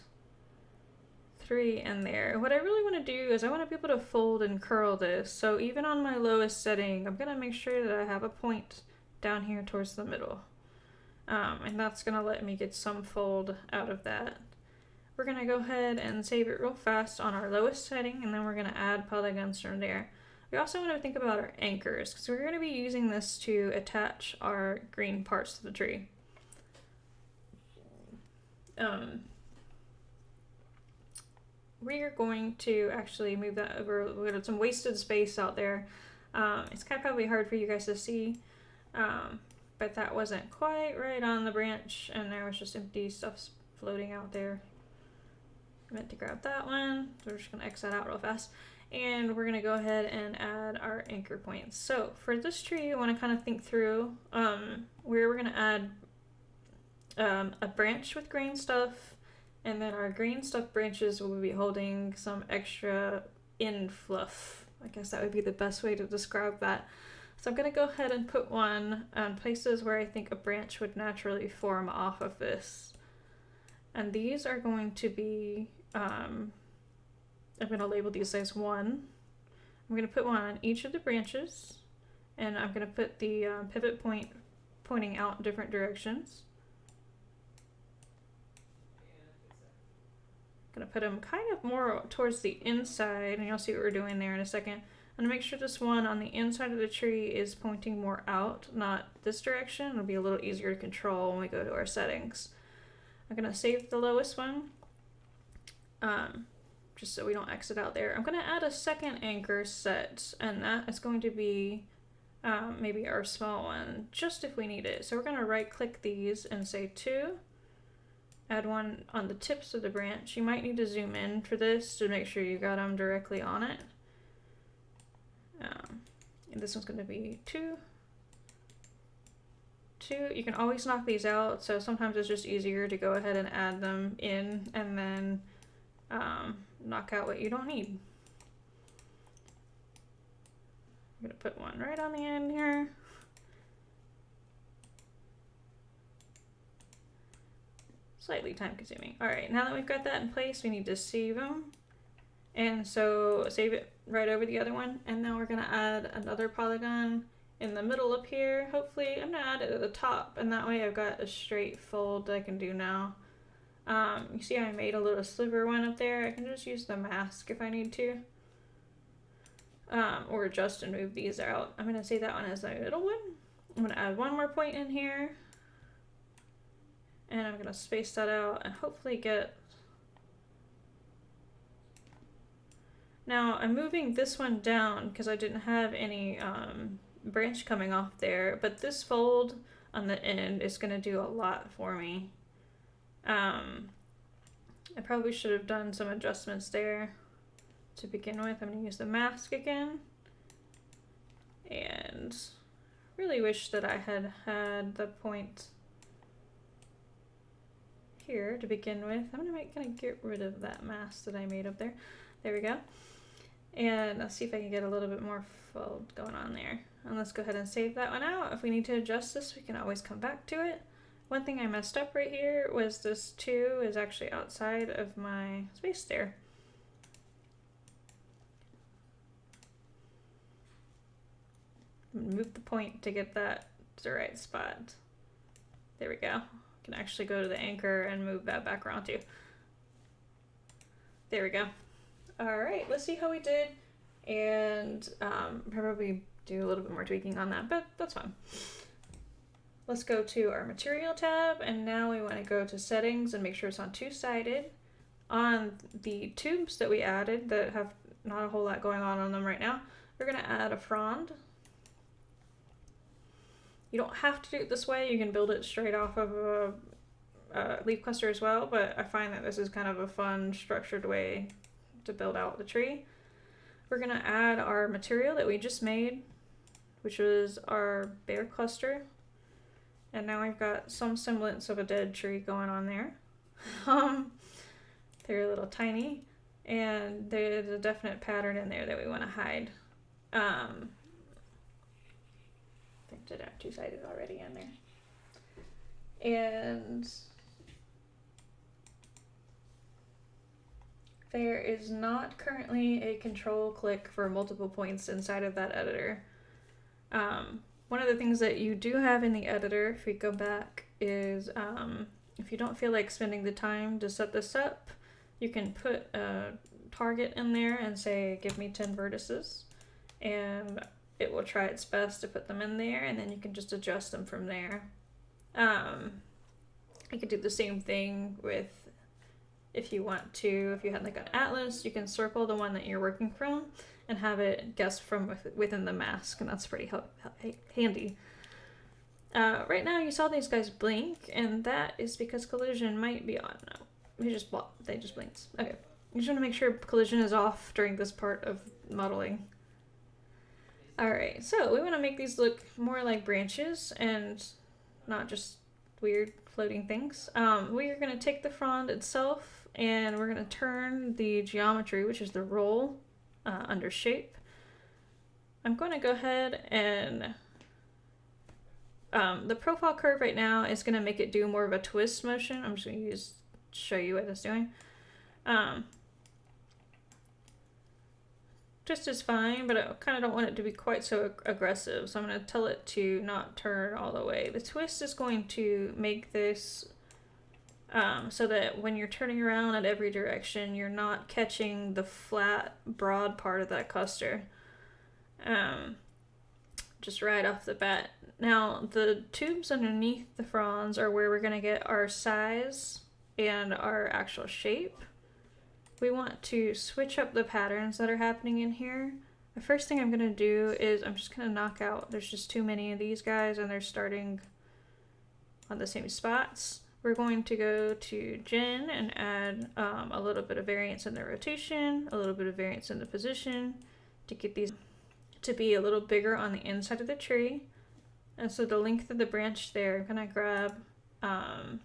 3 in there. What I really want to do is I want to be able to fold and curl this. So even on my lowest setting, I'm going to make sure that I have a point down here towards the middle. And that's going to let me get some fold out of that. We're going to go ahead and save it real fast on our lowest setting, and then we're going to add polygons from there. We also want to think about our anchors, because we're going to be using this to attach our green parts to the tree. We are going to actually move that over. We got some wasted space out there. It's kind of probably hard for you guys to see, but that wasn't quite right on the branch, and there was just empty stuff floating out there. I meant to grab that one, so we're just going to X that out real fast. And we're going to go ahead and add our anchor points. So for this tree, I want to kind of think through where we're going to add a branch with green stuff, and then our green stuff branches will be holding some extra in fluff. I guess that would be the best way to describe that. So I'm going to go ahead and put one on places where I think a branch would naturally form off of this. And these are going to be, I'm going to label these as 1. I'm going to put one on each of the branches, and I'm going to put the pivot point pointing out different directions. I'm going to put them kind of more towards the inside, and you'll see what we're doing there in a second. I'm going to make sure this one on the inside of the tree is pointing more out, not this direction. It'll be a little easier to control when we go to our settings. I'm going to save the lowest one, just so we don't exit out there. I'm going to add a second anchor set, and that is going to be maybe our small one, just if we need it. So we're going to right click these and say 2. Add one on the tips of the branch. You might need to zoom in for this to make sure you got them directly on it. And this one's going to be 2. You can always knock these out, so sometimes it's just easier to go ahead and add them in and then knock out what you don't need. I'm going to put one right on the end here. slightly time consuming. All right, now that we've got that in place, we need to save them. And so save it right over the other one. And now we're gonna add another polygon in the middle up here. Hopefully, I'm gonna add it at the top, and that way I've got a straight fold that I can do now. You see I made a little sliver one up there. I can just use the mask if I need to. Or adjust and move these out. I'm gonna save that one as my middle one. I'm gonna add one more point in here. And I'm gonna space that out and hopefully get... Now I'm moving this one down because I didn't have any branch coming off there, but this fold on the end is gonna do a lot for me. I probably should have done some adjustments there to begin with. I'm gonna use the mask again. And really wish that I had had the point here to begin with. I'm gonna get rid of that mask that I made up there. There we go. And let's see if I can get a little bit more fold going on there. And let's go ahead and save that one out. If we need to adjust this, we can always come back to it. One thing I messed up right here was this 2 is actually outside of my space there. Move the point to get that to the right spot. There we go. Can actually go to the anchor and move that back around too. There we go. All right, let's see how we did, and probably do a little bit more tweaking on that, but that's fine. Let's go to our material tab, and now we want to go to settings and make sure it's on two-sided. On the tubes that we added that have not a whole lot going on them right now, we're going to add a frond. You don't have to do it this way. You can build it straight off of a leaf cluster as well, but I find that this is kind of a fun, structured way to build out the tree. We're going to add our material that we just made, which was our bear cluster. And now I've got some semblance of a dead tree going on there. They're a little tiny, and there's a definite pattern in there that we want to hide. I think I did have two-sided already in there. And there is not currently a control click for multiple points inside of that editor. One of the things that you do have in the editor, if we go back, is if you don't feel like spending the time to set this up, you can put a target in there and say, give me 10 vertices, and it will try its best to put them in there, and then you can just adjust them from there. You could do the same thing with, if you want to, if you had like an atlas, you can circle the one that you're working from and have it guess from within the mask, and that's pretty handy. Right now you saw these guys blink, and that is because collision might be on. No, they just blinked. Okay, you just want to make sure collision is off during this part of modeling. Alright, so we want to make these look more like branches and not just weird floating things. We are going to take the frond itself, and we're going to turn the geometry, which is the roll, under shape. I'm going to go ahead and the profile curve right now is going to make it do more of a twist motion. I'm just going to show you what it's doing. Twist is fine, but I kind of don't want it to be quite so aggressive, so I'm going to tell it to not turn all the way. The twist is going to make this so that when you're turning around at every direction, you're not catching the flat, broad part of that cluster. Just right off the bat. Now, the tubes underneath the fronds are where we're going to get our size and our actual shape. We want to switch up the patterns that are happening in here. The first thing I'm going to do is I'm just going to knock out, there's just too many of these guys and they're starting on the same spots. We're going to go to Gen and add a little bit of variance in the rotation, a little bit of variance in the position to get these to be a little bigger on the inside of the tree. And so the length of the branch there, I'm going to grab and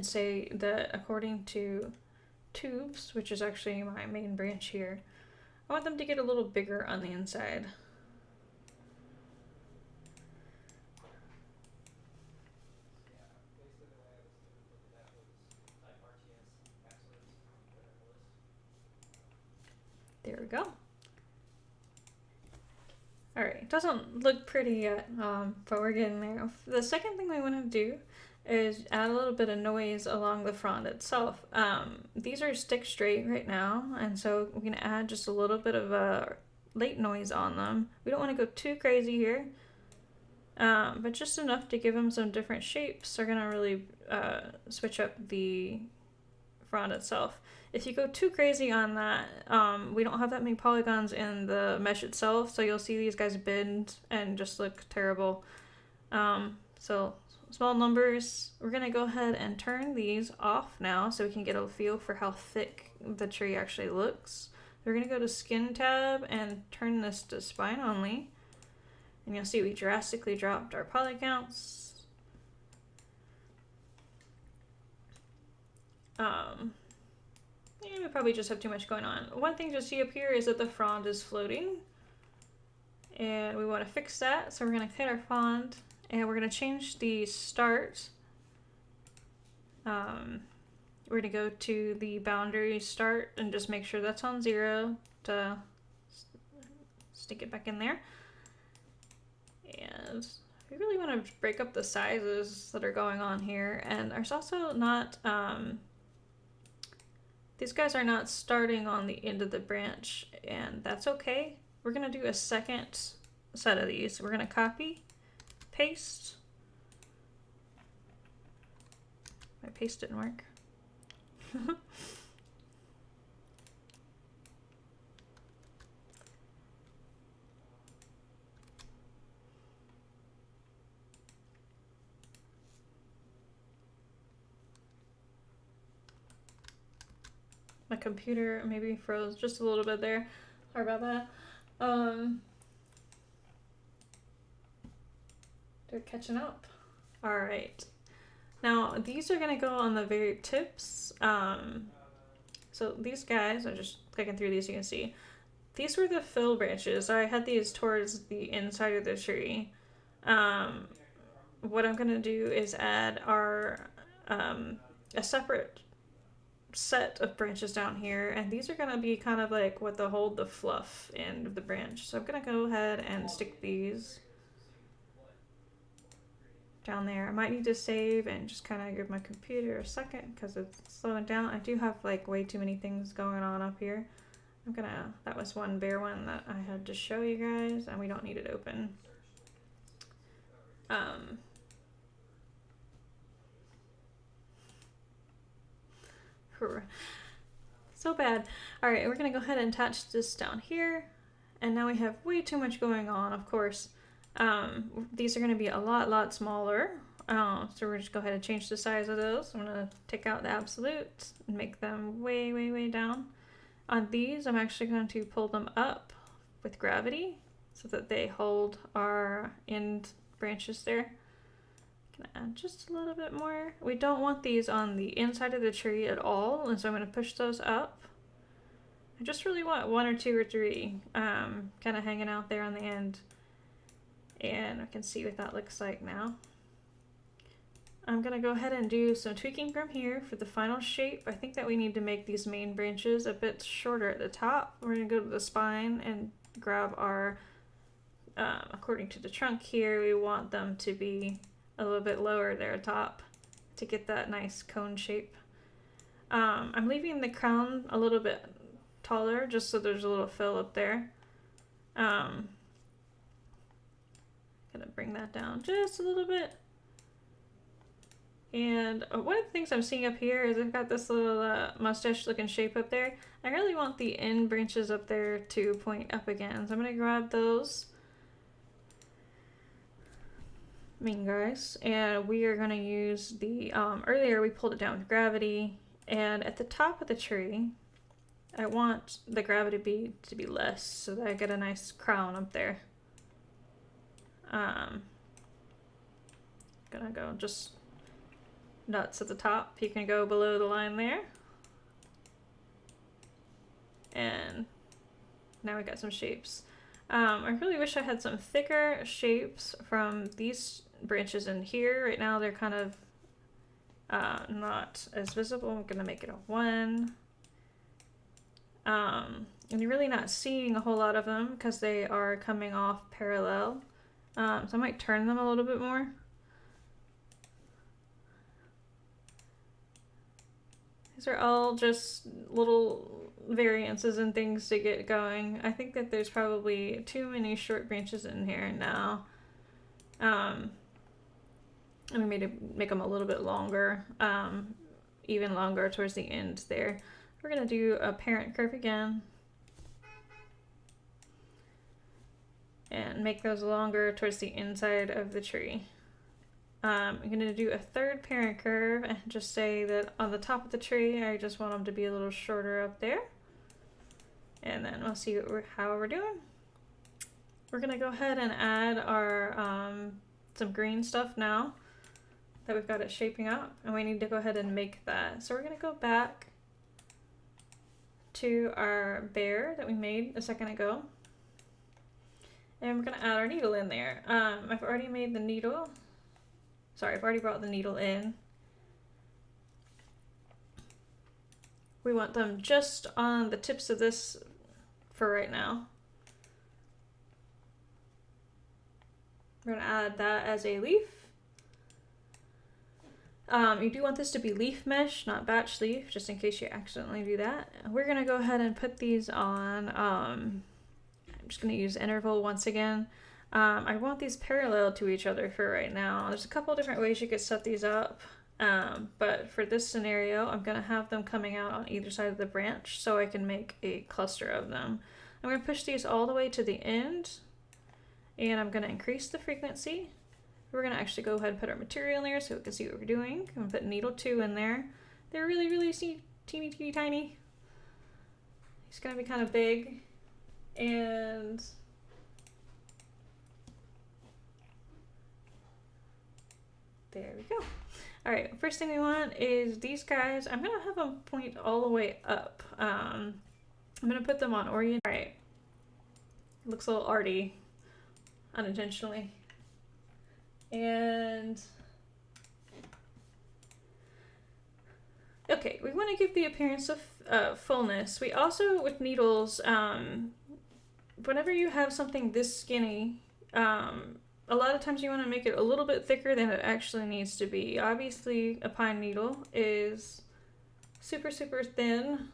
say that according to tubes, which is actually my main branch here, I want them to get a little bigger on the inside. go. Alright, doesn't look pretty yet, but we're getting there. The second thing we want to do is add a little bit of noise along the front itself. These are stick straight right now, and so we're going to add just a little bit of a late noise on them. We don't want to go too crazy here, but just enough to give them some different shapes. They're going to really switch up the front itself. If you go too crazy on that, we don't have that many polygons in the mesh itself, so you'll see these guys bend and just look terrible. So small numbers. We're gonna go ahead and turn these off now so we can get a feel for how thick the tree actually looks. We're gonna go to Skin tab and turn this to Spine only, and you'll see we drastically dropped our poly counts. Yeah, we probably just have too much going on. One thing to see up here is that the frond is floating, and we want to fix that. So we're going to hit our frond, and we're going to change the start. We're going to go to the boundary start and just make sure that's on 0 to stick it back in there. And we really want to break up the sizes that are going on here, and there's also not these guys are not starting on the end of the branch, and that's okay. We're going to do a second set of these. We're going to copy, paste. My paste didn't work. My computer maybe froze just a little bit there. Sorry about that. They're catching up. All right. Now these are gonna go on the very tips. So these guys, I'm just clicking through these, you can see. These were the fill branches. I had these towards the inside of the tree. What I'm gonna do is add our a separate set of branches down here, and these are going to be kind of like what they'll hold the fluff end of the branch. So I'm going to go ahead and stick these down there. I might need to save and just kind of give my computer a second because it's slowing down. I do have like way too many things going on up here. That was one bare one that I had to show you guys, and we don't need it open. So bad. All right, we're gonna go ahead and attach this down here, and now we have way too much going on. Of course, these are gonna be a lot smaller. So we're just go ahead and change the size of those. I'm gonna take out the absolute and make them way down. On these, I'm actually going to pull them up with gravity so that they hold our end branches there. Gonna add just a little bit more. We don't want these on the inside of the tree at all, and so I'm going to push those up. I just really want 1 or 2 or 3 kind of hanging out there on the end, and I can see what that looks like now. I'm going to go ahead and do some tweaking from here for the final shape. I think that we need to make these main branches a bit shorter at the top. We're going to go to the spine and grab our, according to the trunk here, we want them to be a little bit lower there at top to get that nice cone shape. I'm leaving the crown a little bit taller just so there's a little fill up there. Gonna bring that down just a little bit. And one of the things I'm seeing up here is I've got this little mustache looking shape up there. I really want the end branches up there to point up again, so I'm gonna grab those main guys, and we are going to use the earlier we pulled it down with gravity, and at the top of the tree I want the gravity to be less so that I get a nice crown up there. Gonna go just nuts at the top. You can go below the line there, and now we got some shapes. I really wish I had some thicker shapes from these branches in here. Right now they're kind of not as visible. I'm gonna make it a 1. And you're really not seeing a whole lot of them because they are coming off parallel. So I might turn them a little bit more. These are all just little variances and things to get going. I think that there's probably too many short branches in here now. And we made to make them a little bit longer, even longer towards the end there. We're gonna do a parent curve again. And make those longer towards the inside of the tree. I'm going to do a third parent curve and just say that on the top of the tree, I just want them to be a little shorter up there. And then we'll see how we're doing. We're going to go ahead and add our some green stuff now that we've got it shaping up. And we need to go ahead and make that. So we're going to go back to our bear that we made a second ago. And we're going to add our needle in there. I've already made the needle. Sorry, I've already brought the needle in. We want them just on the tips of this for right now. We're going to add that as a leaf. You do want this to be leaf mesh, not batch leaf, just in case you accidentally do that. We're going to go ahead and put these on... I'm just going to use interval once again. I want these parallel to each other for right now. There's a couple different ways you could set these up, but for this scenario, I'm going to have them coming out on either side of the branch so I can make a cluster of them. I'm going to push these all the way to the end, and I'm going to increase the frequency. We're going to actually go ahead and put our material in there so we can see what we're doing. I'm going to put needle 2 in there. They're really, really teeny tiny. It's going to be kind of big. And there we go. All right, first thing we want is these guys. I'm gonna have them point all the way up. I'm gonna put them on orient. All right, looks a little arty, unintentionally. And okay, we want to give the appearance of fullness. We also, with needles, whenever you have something this skinny, a lot of times you want to make it a little bit thicker than it actually needs to be. Obviously, a pine needle is super, super thin,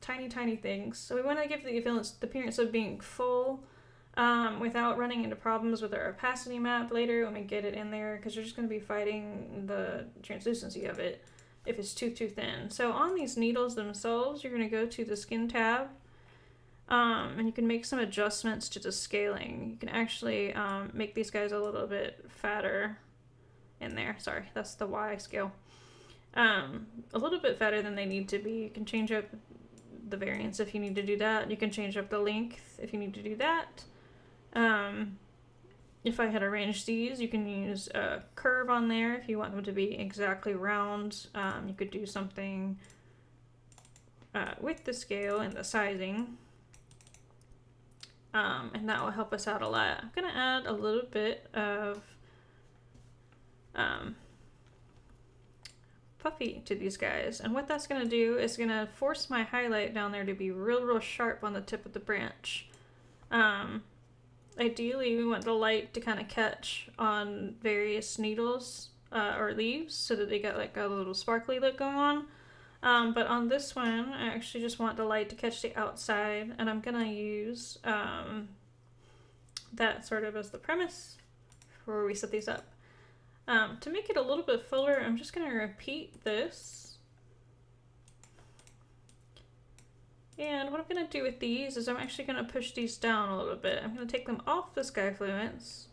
tiny things. So we want to give the appearance of being full without running into problems with our opacity map later when we get it in there, because you're just going to be fighting the translucency of it if it's too thin. So on these needles themselves, you're going to go to the skin tab. And you can make some adjustments to the scaling. You can actually make these guys a little bit fatter in there. Sorry, that's the Y scale. A little bit fatter than they need to be. You can change up the variance if you need to do that. You can change up the length if you need to do that. If I had arranged these, you can use a curve on there if you want them to be exactly round. You could do something with the scale and the sizing. And that will help us out a lot. I'm going to add a little bit of puffy to these guys. And what that's going to do is going to force my highlight down there to be real sharp on the tip of the branch. Ideally, we want the light to kind of catch on various needles or leaves so that they got like a little sparkly look going on. But on this one, I actually just want the light to catch the outside, and I'm gonna use that sort of as the premise for where we set these up. To make it a little bit fuller, I'm just gonna repeat this. And what I'm gonna do with these is I'm actually gonna push these down a little bit. I'm gonna take them off the Skyfluence,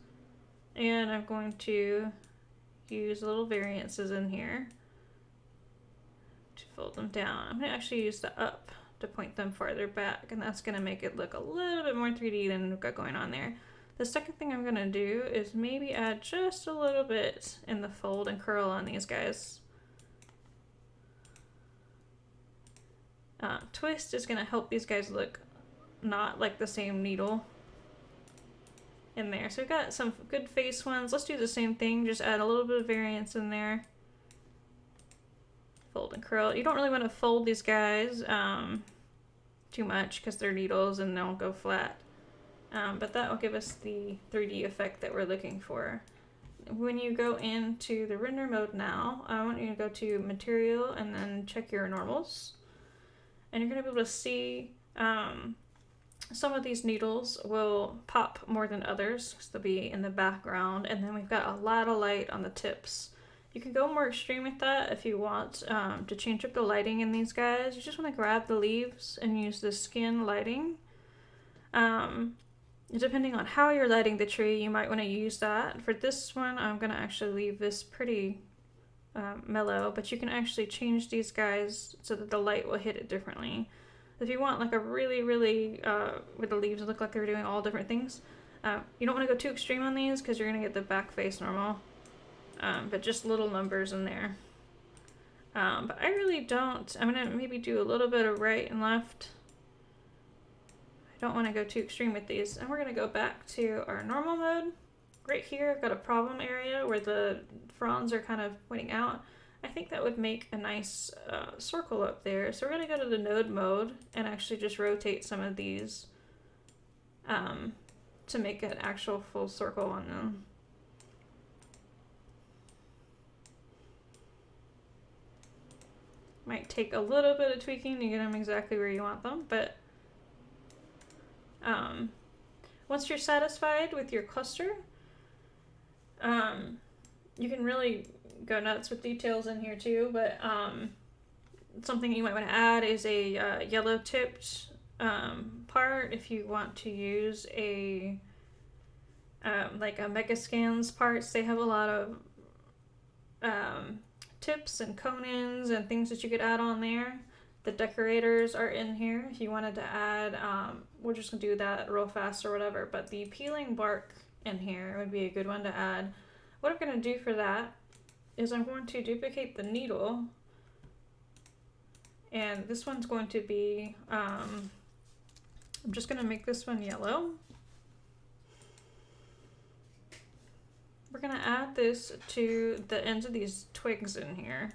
and I'm going to use little variances in here to fold them down. I'm going to actually use the up to point them farther back, and that's going to make it look a little bit more 3D than we've got going on there. The second thing I'm going to do is maybe add just a little bit in the fold and curl on these guys. Twist is going to help these guys look not like the same needle in there. So we've got some good face ones. Let's do the same thing, just add a little bit of variance in there. Fold and curl. You don't really want to fold these guys too much because they're needles and they'll go flat. But that will give us the 3D effect that we're looking for. When you go into the render mode now, I want you to go to material and then check your normals. And you're going to be able to see some of these needles will pop more than others because they'll be in the background. And then we've got a lot of light on the tips. You can go more extreme with that if you want to change up the lighting in these guys. You just want to grab the leaves and use the skin lighting. Depending on how you're lighting the tree, you might want to use that. For this one, I'm going to actually leave this pretty mellow, but you can actually change these guys so that the light will hit it differently. If you want like a really, where the leaves look like they're doing all different things, you don't want to go too extreme on these because you're going to get the back face normal. But just little numbers in there. But I really don't. I'm going to maybe do a little bit of right and left. I don't want to go too extreme with these. And we're going to go back to our normal mode. Right here, I've got a problem area where the fronds are kind of pointing out. I think that would make a nice circle up there. So we're going to go to the node mode and actually just rotate some of these to make an actual full circle on them. Might take a little bit of tweaking to get them exactly where you want them, but once you're satisfied with your cluster, you can really go nuts with details in here too, but something you might want to add is a yellow tipped part if you want to use a like a Megascans parts. They have a lot of tips and cone-ins and things that you could add on there. The decorators are in here if you wanted to add, we're just gonna do that real fast or whatever, but the peeling bark in here would be a good one to add. What I'm gonna do for that is I'm going to duplicate the needle, and this one's going to be, I'm just gonna make this one yellow. We're gonna add this to the ends of these twigs in here.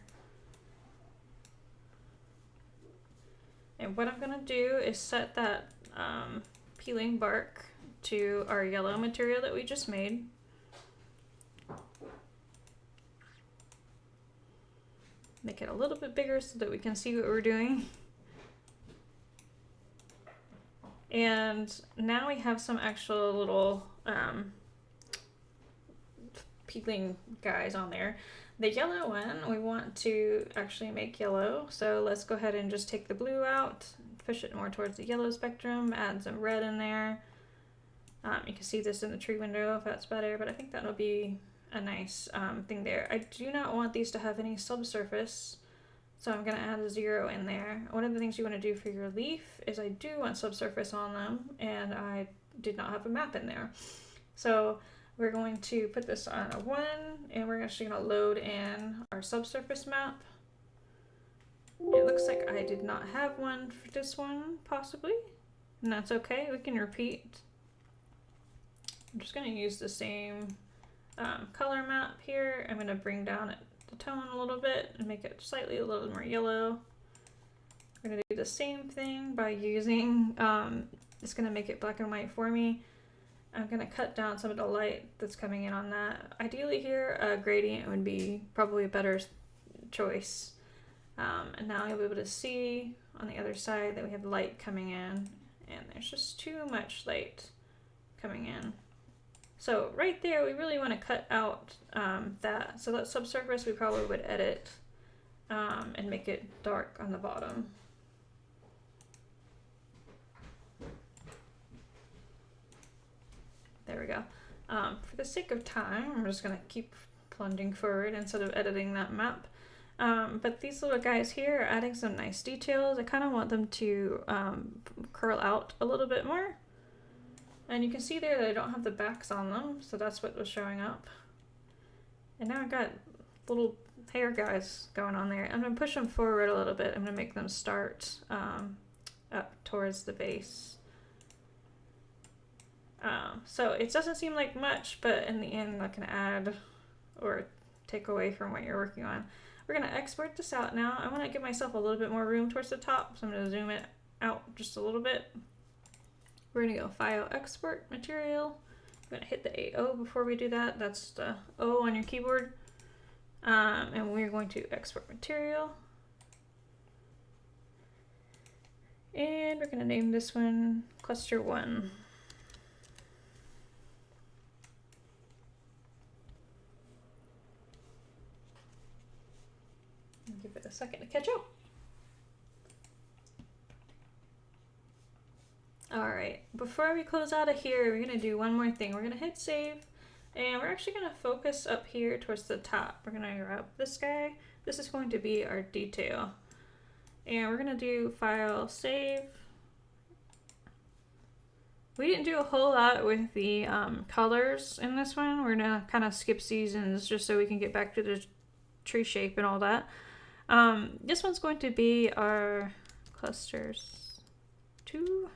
And what I'm gonna do is set that peeling bark to our yellow material that we just made. Make it a little bit bigger so that we can see what we're doing. And now we have some actual little peeling guys on there. The yellow one we want to actually make yellow, so let's go ahead and just take the blue out, push it more towards the yellow spectrum, add some red in there. You can see this in the tree window if that's better, but I think that'll be a nice thing there. I do not want these to have any subsurface, so I'm going to add a 0 in there. One of the things you want to do for your leaf is I do want subsurface on them, and I did not have a map in there. So we're going to put this on a 1, and we're actually going to load in our subsurface map. It looks like I did not have one for this one, possibly, and that's okay. We can repeat. I'm just going to use the same color map here. I'm going to bring down the tone a little bit and make it slightly a little more yellow. We're going to do the same thing by using, it's going to make it black and white for me. I'm going to cut down some of the light that's coming in on that. Ideally here, a gradient would be probably a better choice. And now you'll be able to see on the other side that we have light coming in, and there's just too much light coming in. So right there, we really want to cut out that. So that subsurface we probably would edit and make it dark on the bottom. There we go. For the sake of time, I'm just going to keep plunging forward instead of editing that map. But these little guys here are adding some nice details. I kind of want them to curl out a little bit more. And you can see there that I don't have the backs on them, so that's what was showing up. And now I've got little hair guys going on there. I'm going to push them forward a little bit. I'm going to make them start up towards the base. So it doesn't seem like much, but in the end that can add or take away from what you're working on. We're going to export this out now. I want to give myself a little bit more room towards the top, so I'm going to zoom it out just a little bit. We're gonna go File, Export Material. I'm gonna hit the AO before we do that. That's the O on your keyboard. And we're going to export material. And we're gonna name this one Cluster 1. Give it a second to catch up. Alright, before we close out of here, we're going to do one more thing. We're going to hit save, and we're actually going to focus up here towards the top. We're going to grab this guy. This is going to be our detail. And we're going to do File, Save. We didn't do a whole lot with the colors in this one. We're going to kind of skip seasons just so we can get back to the tree shape and all that. This one's going to be our clusters 2.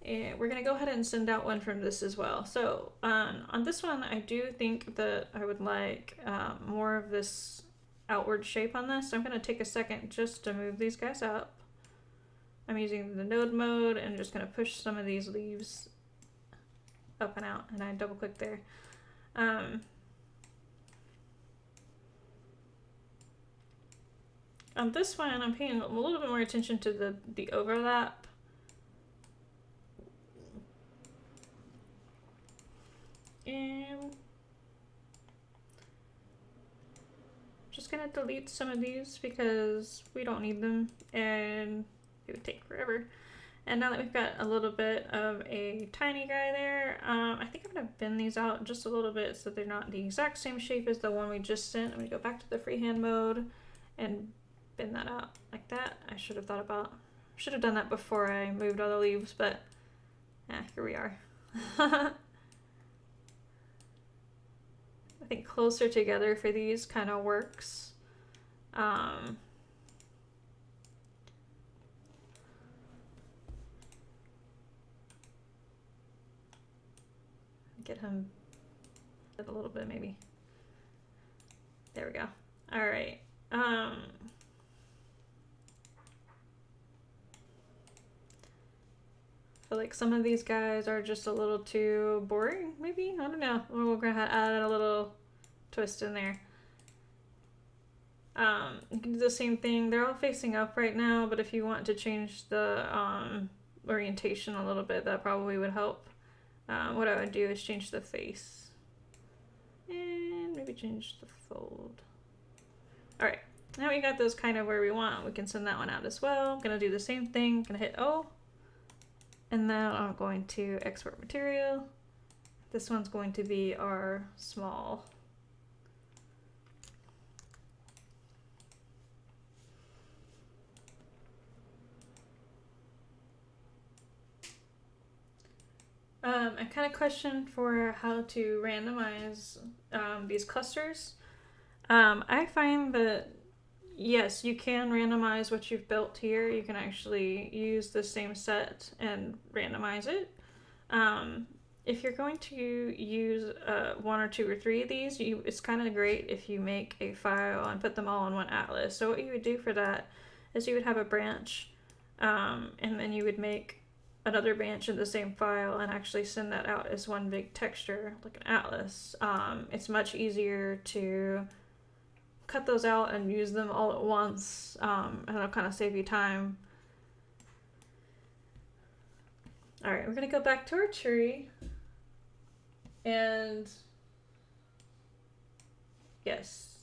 And we're going to go ahead and send out one from this as well. So on this one, I do think that I would like more of this outward shape on this. So I'm going to take a second just to move these guys up. I'm using the node mode and just going to push some of these leaves up and out, and I double click there. On this one, I'm paying a little bit more attention to the overlap. And just gonna delete some of these because we don't need them and it would take forever. And now that we've got a little bit of a tiny guy there, I think I'm gonna bend these out just a little bit so they're not the exact same shape as the one we just sent. I'm gonna go back to the freehand mode and bend that out like that. I should have done that before I moved all the leaves, but here we are. I think closer together for these kind of works. Get him a little bit maybe. There we go. All right. I feel like some of these guys are just a little too boring, maybe? I don't know. We're gonna add a little twist in there. You can do the same thing. They're all facing up right now, but if you want to change the orientation a little bit, that probably would help. What I would do is change the face. And maybe change the fold. Alright, now we got those kind of where we want. We can send that one out as well. I'm gonna do the same thing. I'm gonna hit O. And now I'm going to export material. This one's going to be our small. I kind of questioned for how to randomize these clusters. I find that yes, you can randomize what you've built here. You can actually use the same set and randomize it. If you're going to use 1 or 2 or 3 of these, it's kind of great if you make a file and put them all in one atlas. So what you would do for that is you would have a branch, and then you would make another branch in the same file and actually send that out as one big texture, like an atlas. It's much easier to cut those out and use them all at once, and it'll kind of save you time. All right, we're gonna go back to our tree, and yes,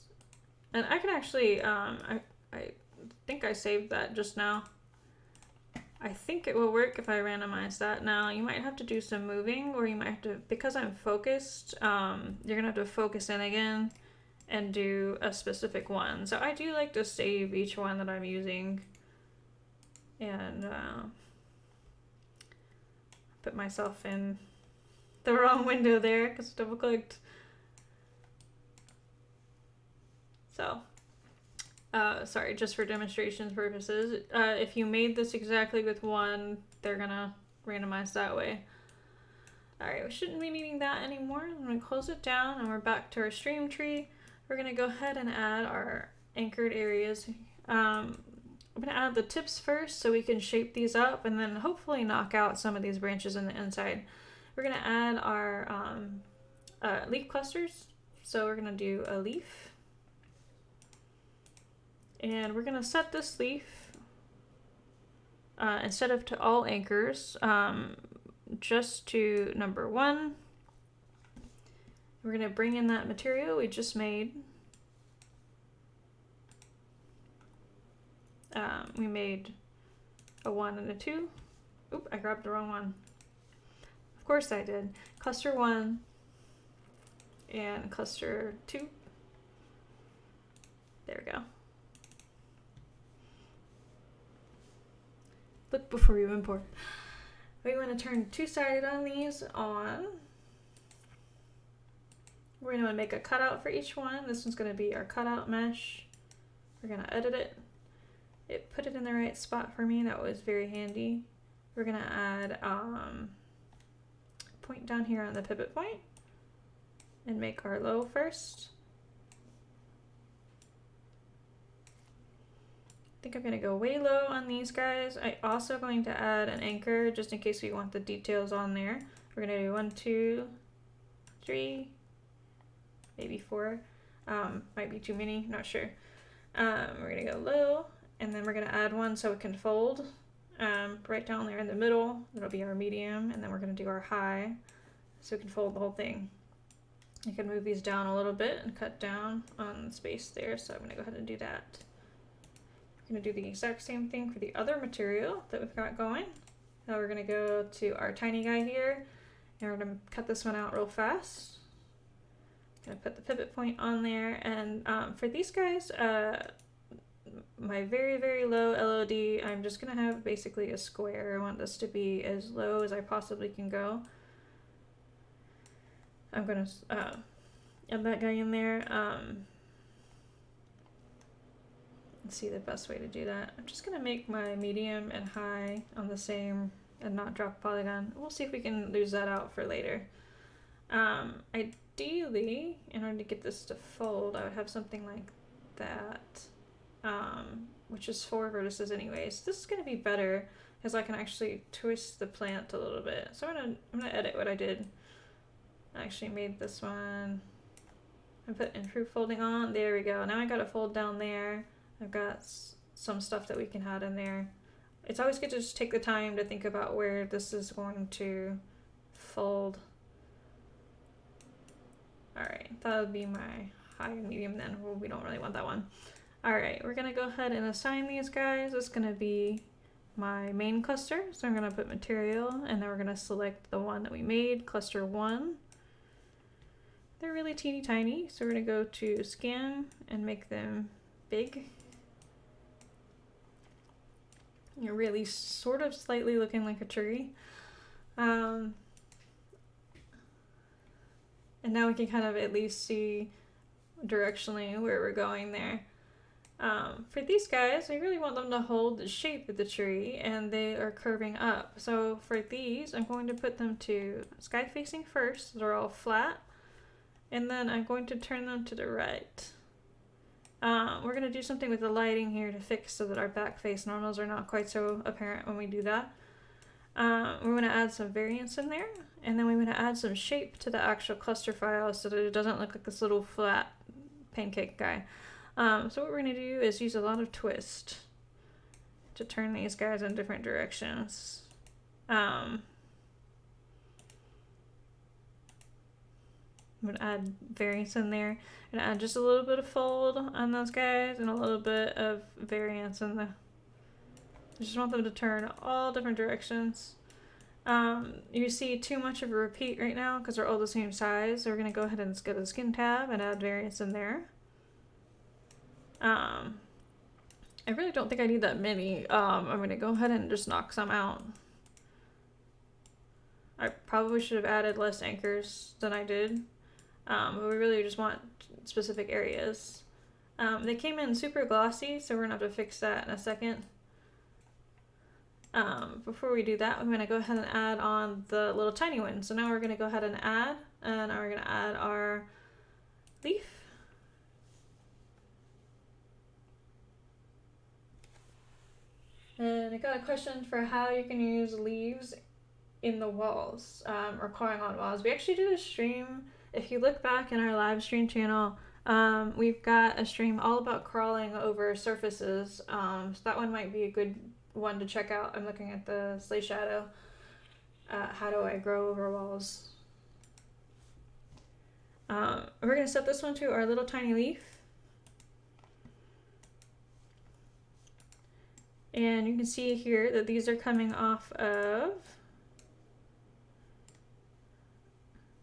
and I can actually, I think I saved that just now. I think it will work if I randomize that. Now, you might have to do some moving, or you might have to, because I'm focused, you're gonna have to focus in again and do a specific one. So I do like to save each one that I'm using and put myself in the wrong window there because I double clicked. So sorry, just for demonstration purposes, if you made this exactly with one, they're gonna randomize that way. Alright, we shouldn't be needing that anymore. I'm gonna close it down and we're back to our stream tree. We're gonna go ahead and add our anchored areas. But gonna add the tips first so we can shape these up and then hopefully knock out some of these branches in the inside. We're gonna add our leaf clusters. So we're gonna do a leaf. And we're gonna set this leaf instead of to all anchors, just to number 1. We're gonna bring in that material we just made. We made a 1 and a 2. Oop, I grabbed the wrong one. Of course I did. Cluster 1 and cluster 2. There we go. Look before you import. We want to turn two-sided on these on. We're going to make a cutout for each one. This one's going to be our cutout mesh. We're going to edit it. It put it in the right spot for me. That was very handy. We're going to add a point down here on the pivot point and make our low first. I think I'm going to go way low on these guys. I'm also going to add an anchor just in case we want the details on there. We're going to do 1, 2, 3, maybe 4. Might be too many, not sure. We're going to go low, and then we're going to add one so it can fold right down there in the middle. That'll be our medium, and then we're going to do our high so we can fold the whole thing. I can move these down a little bit and cut down on the space there, so I'm going to go ahead and do that. We're going to do the exact same thing for the other material that we've got going. Now we're going to go to our tiny guy here, and we're going to cut this one out real fast. Going to put the pivot point on there, and for these guys, my very, very low LOD, I'm just going to have basically a square. I want this to be as low as I possibly can go. I'm going to add that guy in there. Let's see the best way to do that. I'm just going to make my medium and high on the same and not drop polygon. We'll see if we can lose that out for later. Ideally, in order to get this to fold, I would have something like that, which is 4 vertices anyways. This is going to be better because I can actually twist the plant a little bit. So I'm gonna edit what I did. I actually made this one. I put improve folding on. There we go. Now I got a fold down there. I've got some stuff that we can add in there. It's always good to just take the time to think about where this is going to fold. Alright, that would be my high and medium then. Well, we don't really want that one. Alright, we're going to go ahead and assign these guys. It's going to be my main cluster. So I'm going to put material, and then we're going to select the one that we made, cluster 1. They're really teeny tiny, so we're going to go to scan and make them big. You're really sort of slightly looking like a tree. And now we can kind of at least see directionally where we're going there. For these guys, I really want them to hold the shape of the tree, and they are curving up. So for these, I'm going to put them to sky facing first. They're all flat. And then I'm going to turn them to the right. We're going to do something with the lighting here to fix so that our back face normals are not quite so apparent when we do that. We're going to add some variance in there, and then we're going to add some shape to the actual cluster file so that it doesn't look like this little flat pancake guy. So what we're going to do is use a lot of twist to turn these guys in different directions. I'm going to add variance in there and add just a little bit of fold on those guys and a little bit of variance in the... I just want them to turn all different directions. You see too much of a repeat right now because they're all the same size. So we're going to go ahead and go to the skin tab and add variance in there. I really don't think I need that many. I'm going to go ahead and just knock some out. I probably should have added less anchors than I did. But we really just want specific areas. They came in super glossy, so we're going to have to fix that in a second. Before we do that, I'm going to go ahead and add on the little tiny one. So now we're going to go ahead and add, and now we're going to add our leaf. I got a question for how you can use leaves in the walls, or crawling on walls. We actually did a stream. If you look back in our live stream channel, we've got a stream all about crawling over surfaces. So that one might be a good one to check out. I'm looking at the Slay Shadow. How do I grow over walls? We're going to set this one to our little tiny leaf. And you can see here that these are coming off of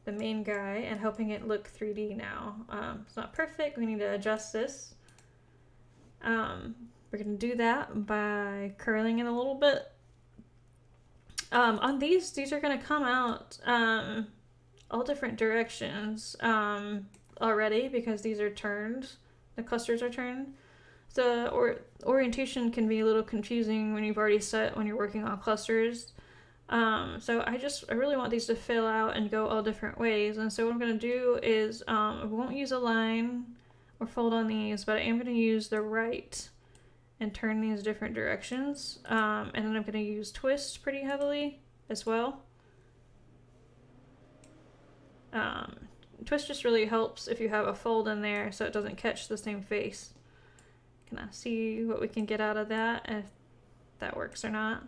the main guy and helping it look 3D now. It's not perfect. We need to adjust this. We're going to do that by curling it a little bit. On these are going to come out all different directions already because these are turned. The clusters are turned. The orientation can be a little confusing when you've already set when you're working on clusters. So I really want these to fill out and go all different ways. And so what I'm going to do is I won't use a line or fold on these, but I am going to use the right and turn these different directions. And then I'm going to use twist pretty heavily as well. Twist just really helps if you have a fold in there so it doesn't catch the same face. Can I see what we can get out of that, if that works or not?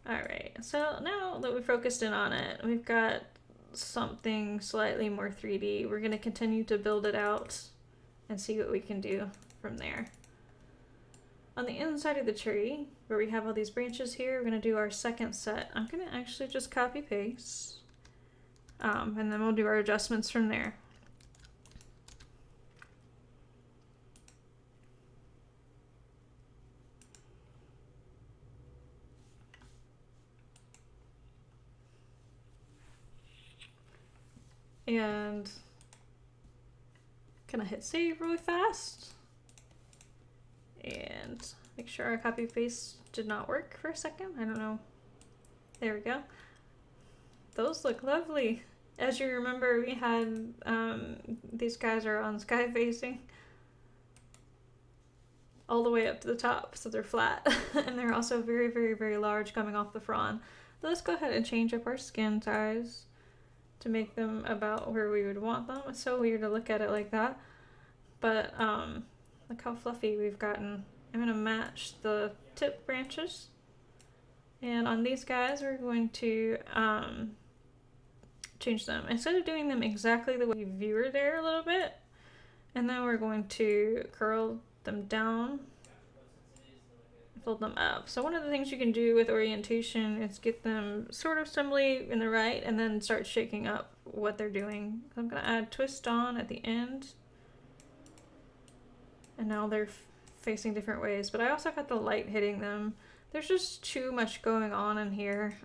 Alright, so now that we've focused in on it, we've got something slightly more 3D. We're going to continue to build it out and see what we can do from there. On the inside of the tree, where we have all these branches here, we're going to do our second set. I'm going to actually just copy paste, and then we'll do our adjustments from there. And can I hit save really fast? And make sure our copy paste did not work for a second. I don't know. There we go. Those look lovely. As you remember, we had these guys are on sky facing all the way up to the top, so they're flat. And they're also very, very, very large coming off the frond. So let's go ahead and change up our skin size to make them about where we would want them. It's so weird to look at it like that. But look how fluffy we've gotten. I'm going to match the tip branches. And on these guys, we're going to change them. Instead of doing them exactly the way you viewer there a little bit, and then we're going to curl them down, fold them up. So one of the things you can do with orientation is get them sort of similarly in the right and then start shaking up what they're doing. I'm going to add twist on at the end. And now they're facing different ways, but I also got the light hitting them. There's just too much going on in here.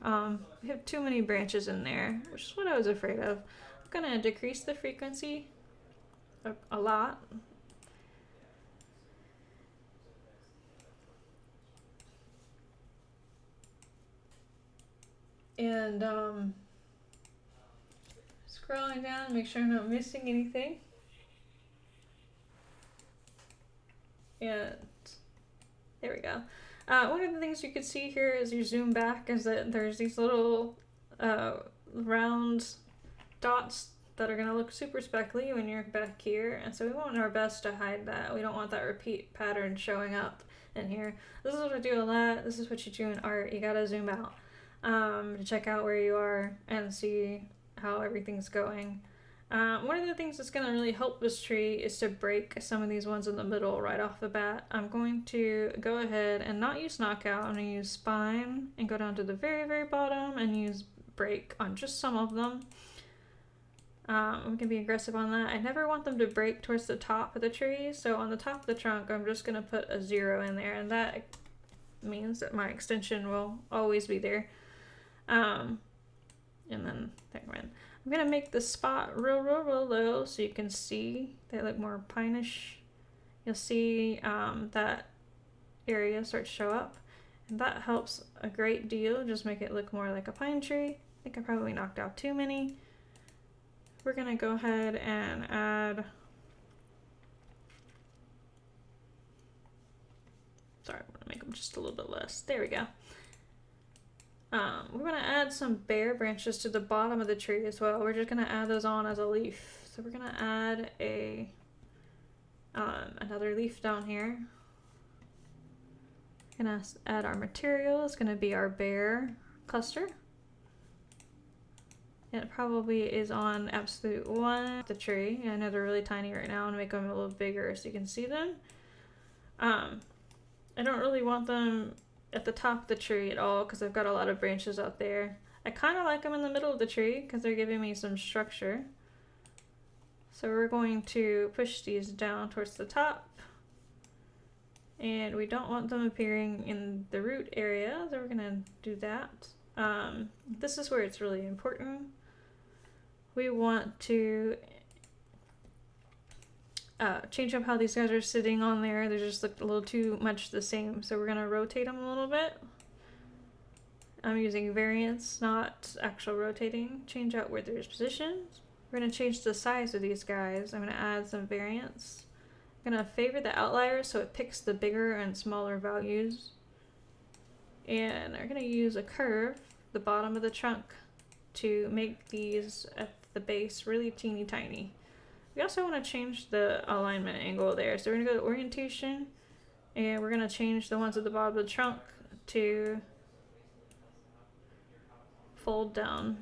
We have too many branches in there, which is what I was afraid of. I'm going to decrease the frequency a lot. And scrolling down, make sure I'm not missing anything. And there we go. One of the things you can see here as you zoom back is that there's these little round dots that are going to look super speckly when you're back here. And so we want our best to hide that. We don't want that repeat pattern showing up in here. This is what I do a lot. This is what you do in art. You got to zoom out to check out where you are and see how everything's going. One of the things that's going to really help this tree is to break some of these ones in the middle right off the bat. I'm going to go ahead and not use knockout. I'm going to use spine and go down to the very, very bottom and use break on just some of them. We can be aggressive on that. I never want them to break towards the top of the tree, so on the top of the trunk I'm just going to put a 0 in there, and that means that my extension will always be there. And then there we go. I'm going to make the spot real low so you can see they look more pineish. You'll see that area start to show up, and that helps a great deal. Just make it look more like a pine tree. I think I probably knocked out too many. We're going to go ahead and add Sorry, I'm gonna make them just a little bit less. There we go. We're gonna add some bare branches to the bottom of the tree as well. We're just gonna add those on as a leaf. So we're gonna add a another leaf down here. Gonna add our material. It's gonna be our bare cluster. And it probably is on absolute 1 the tree. I know they're really tiny right now, and make them a little bigger so you can see them. I don't really want them at the top of the tree at all because I've got a lot of branches out there. I kind of like them in the middle of the tree because they're giving me some structure. So we're going to push these down towards the top. And we don't want them appearing in the root area, so we're going to do that. This is where it's really important. We want to change up how these guys are sitting on there. They just look a little too much the same, so we're going to rotate them a little bit. I'm using variance, not actual rotating. Change out where there's positions. We're going to change the size of these guys. I'm going to add some variance. I'm going to favor the outlier so it picks the bigger and smaller values. And we're going to use a curve, the bottom of the trunk, to make these at the base really teeny tiny. We also want to change the alignment angle there. So we're going to go to orientation, and we're going to change the ones at the bottom of the trunk to fold down.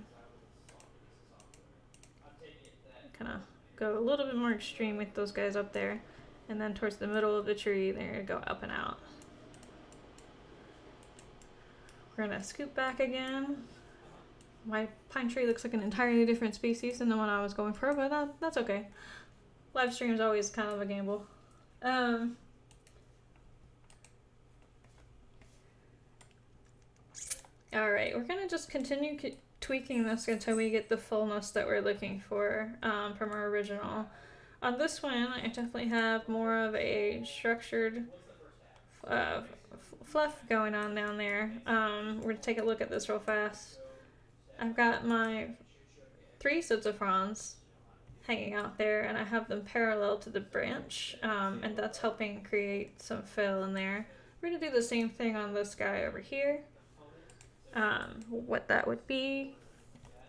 Kind of go a little bit more extreme with those guys up there. And then towards the middle of the tree, they're going to go up and out. We're going to scoop back again. My pine tree looks like an entirely different species than the one I was going for, but that's okay. Live stream is always kind of a gamble. Alright, we're going to just continue tweaking this until we get the fullness that we're looking for from our original. On this one, I definitely have more of a structured fluff going on down there. We're going to take a look at this real fast. I've got my 3 sets of fronds hanging out there, and I have them parallel to the branch, and that's helping create some fill in there. We're going to do the same thing on this guy over here. What that would be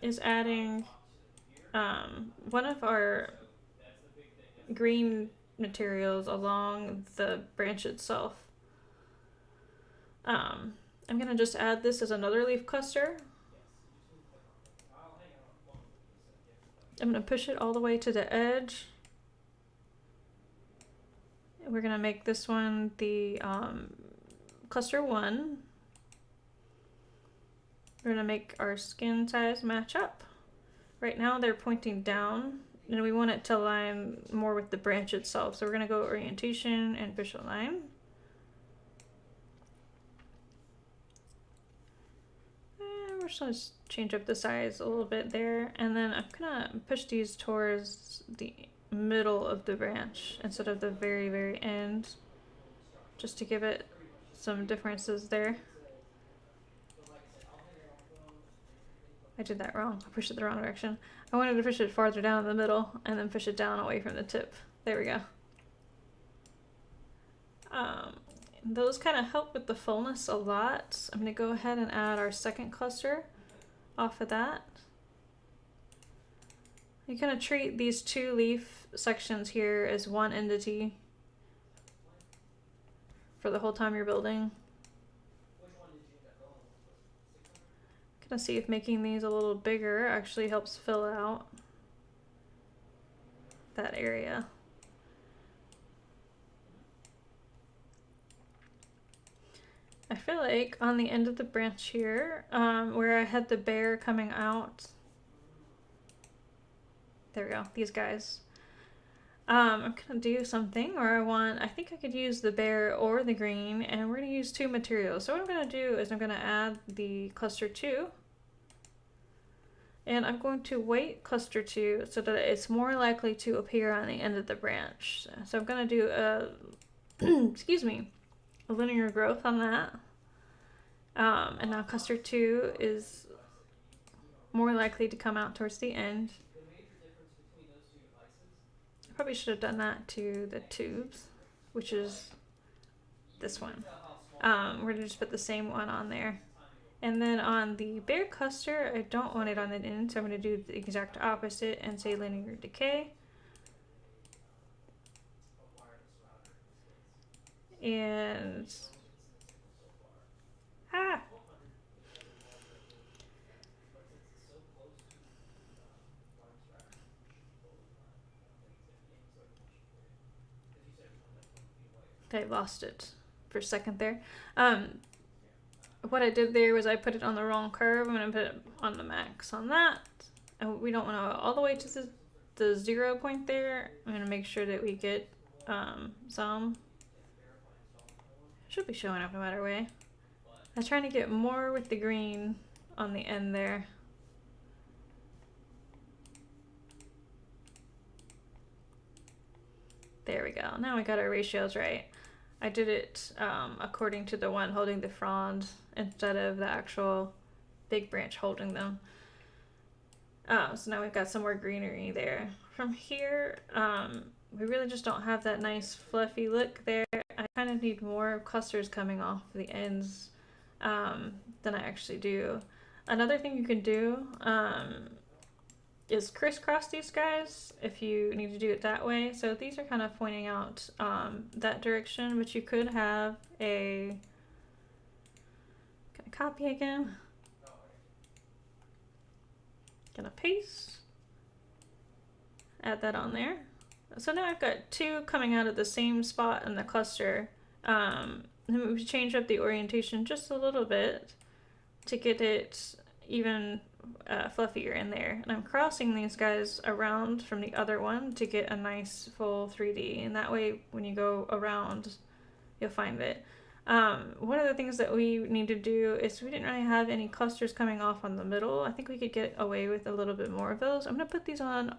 is adding one of our green materials along the branch itself. I'm going to just add this as another leaf cluster. I'm going to push it all the way to the edge. We're going to make this one the cluster 1. We're going to make our skin size match up. Right now they're pointing down, and we want it to align more with the branch itself. So we're going to go orientation and push align. We're just going to change up the size a little bit there, and then I'm going to push these towards the middle of the branch instead of the very, very end, just to give it some differences there. I did that wrong. I pushed it the wrong direction. I wanted to push it farther down in the middle and then push it down away from the tip. There we go. Those kind of help with the fullness a lot. I'm going to go ahead and add our second cluster off of that. You kind of treat these 2 leaf sections here as one entity for the whole time you're building. Gonna see if making these a little bigger actually helps fill out that area. I feel like on the end of the branch here, where I had the bear coming out, there we go, these guys. I'm gonna do something where I think I could use the bear or the green, and we're gonna use 2 materials. So what I'm gonna do is I'm gonna add the cluster 2, and I'm going to weight cluster 2 so that it's more likely to appear on the end of the branch. So I'm gonna do a, excuse me, a linear growth on that. And now cluster 2 is more likely to come out towards the end. Probably should have done that to the tubes, which is this one. We're gonna just put the same one on there. And then on the bare cluster, I don't want it on the end, so I'm gonna do the exact opposite and say linear decay. And I lost it for a second there. What I did there was I put it on the wrong curve. I'm going to put it on the max on that. And we don't want to go all the way to the 0 point there. I'm going to make sure that we get some. Should be showing up no matter way. I'm trying to get more with the green on the end there. There we go. Now we got our ratios right. I did it according to the one holding the frond instead of the actual big branch holding them. So now we've got some more greenery there. From here, we really just don't have that nice fluffy look there. I kind of need more clusters coming off the ends than I actually do. Another thing you can do is crisscross these guys if you need to do it that way. So these are kind of pointing out that direction, but you could have a, gonna copy again, gonna paste, add that on there. So now I've got two coming out of the same spot in the cluster. We change up the orientation just a little bit to get it even fluffier in there. And I'm crossing these guys around from the other one to get a nice full 3D, and that way when you go around you'll find it. One of the things that we need to do is we didn't really have any clusters coming off on the middle. I think we could get away with a little bit more of those. I'm going to put these on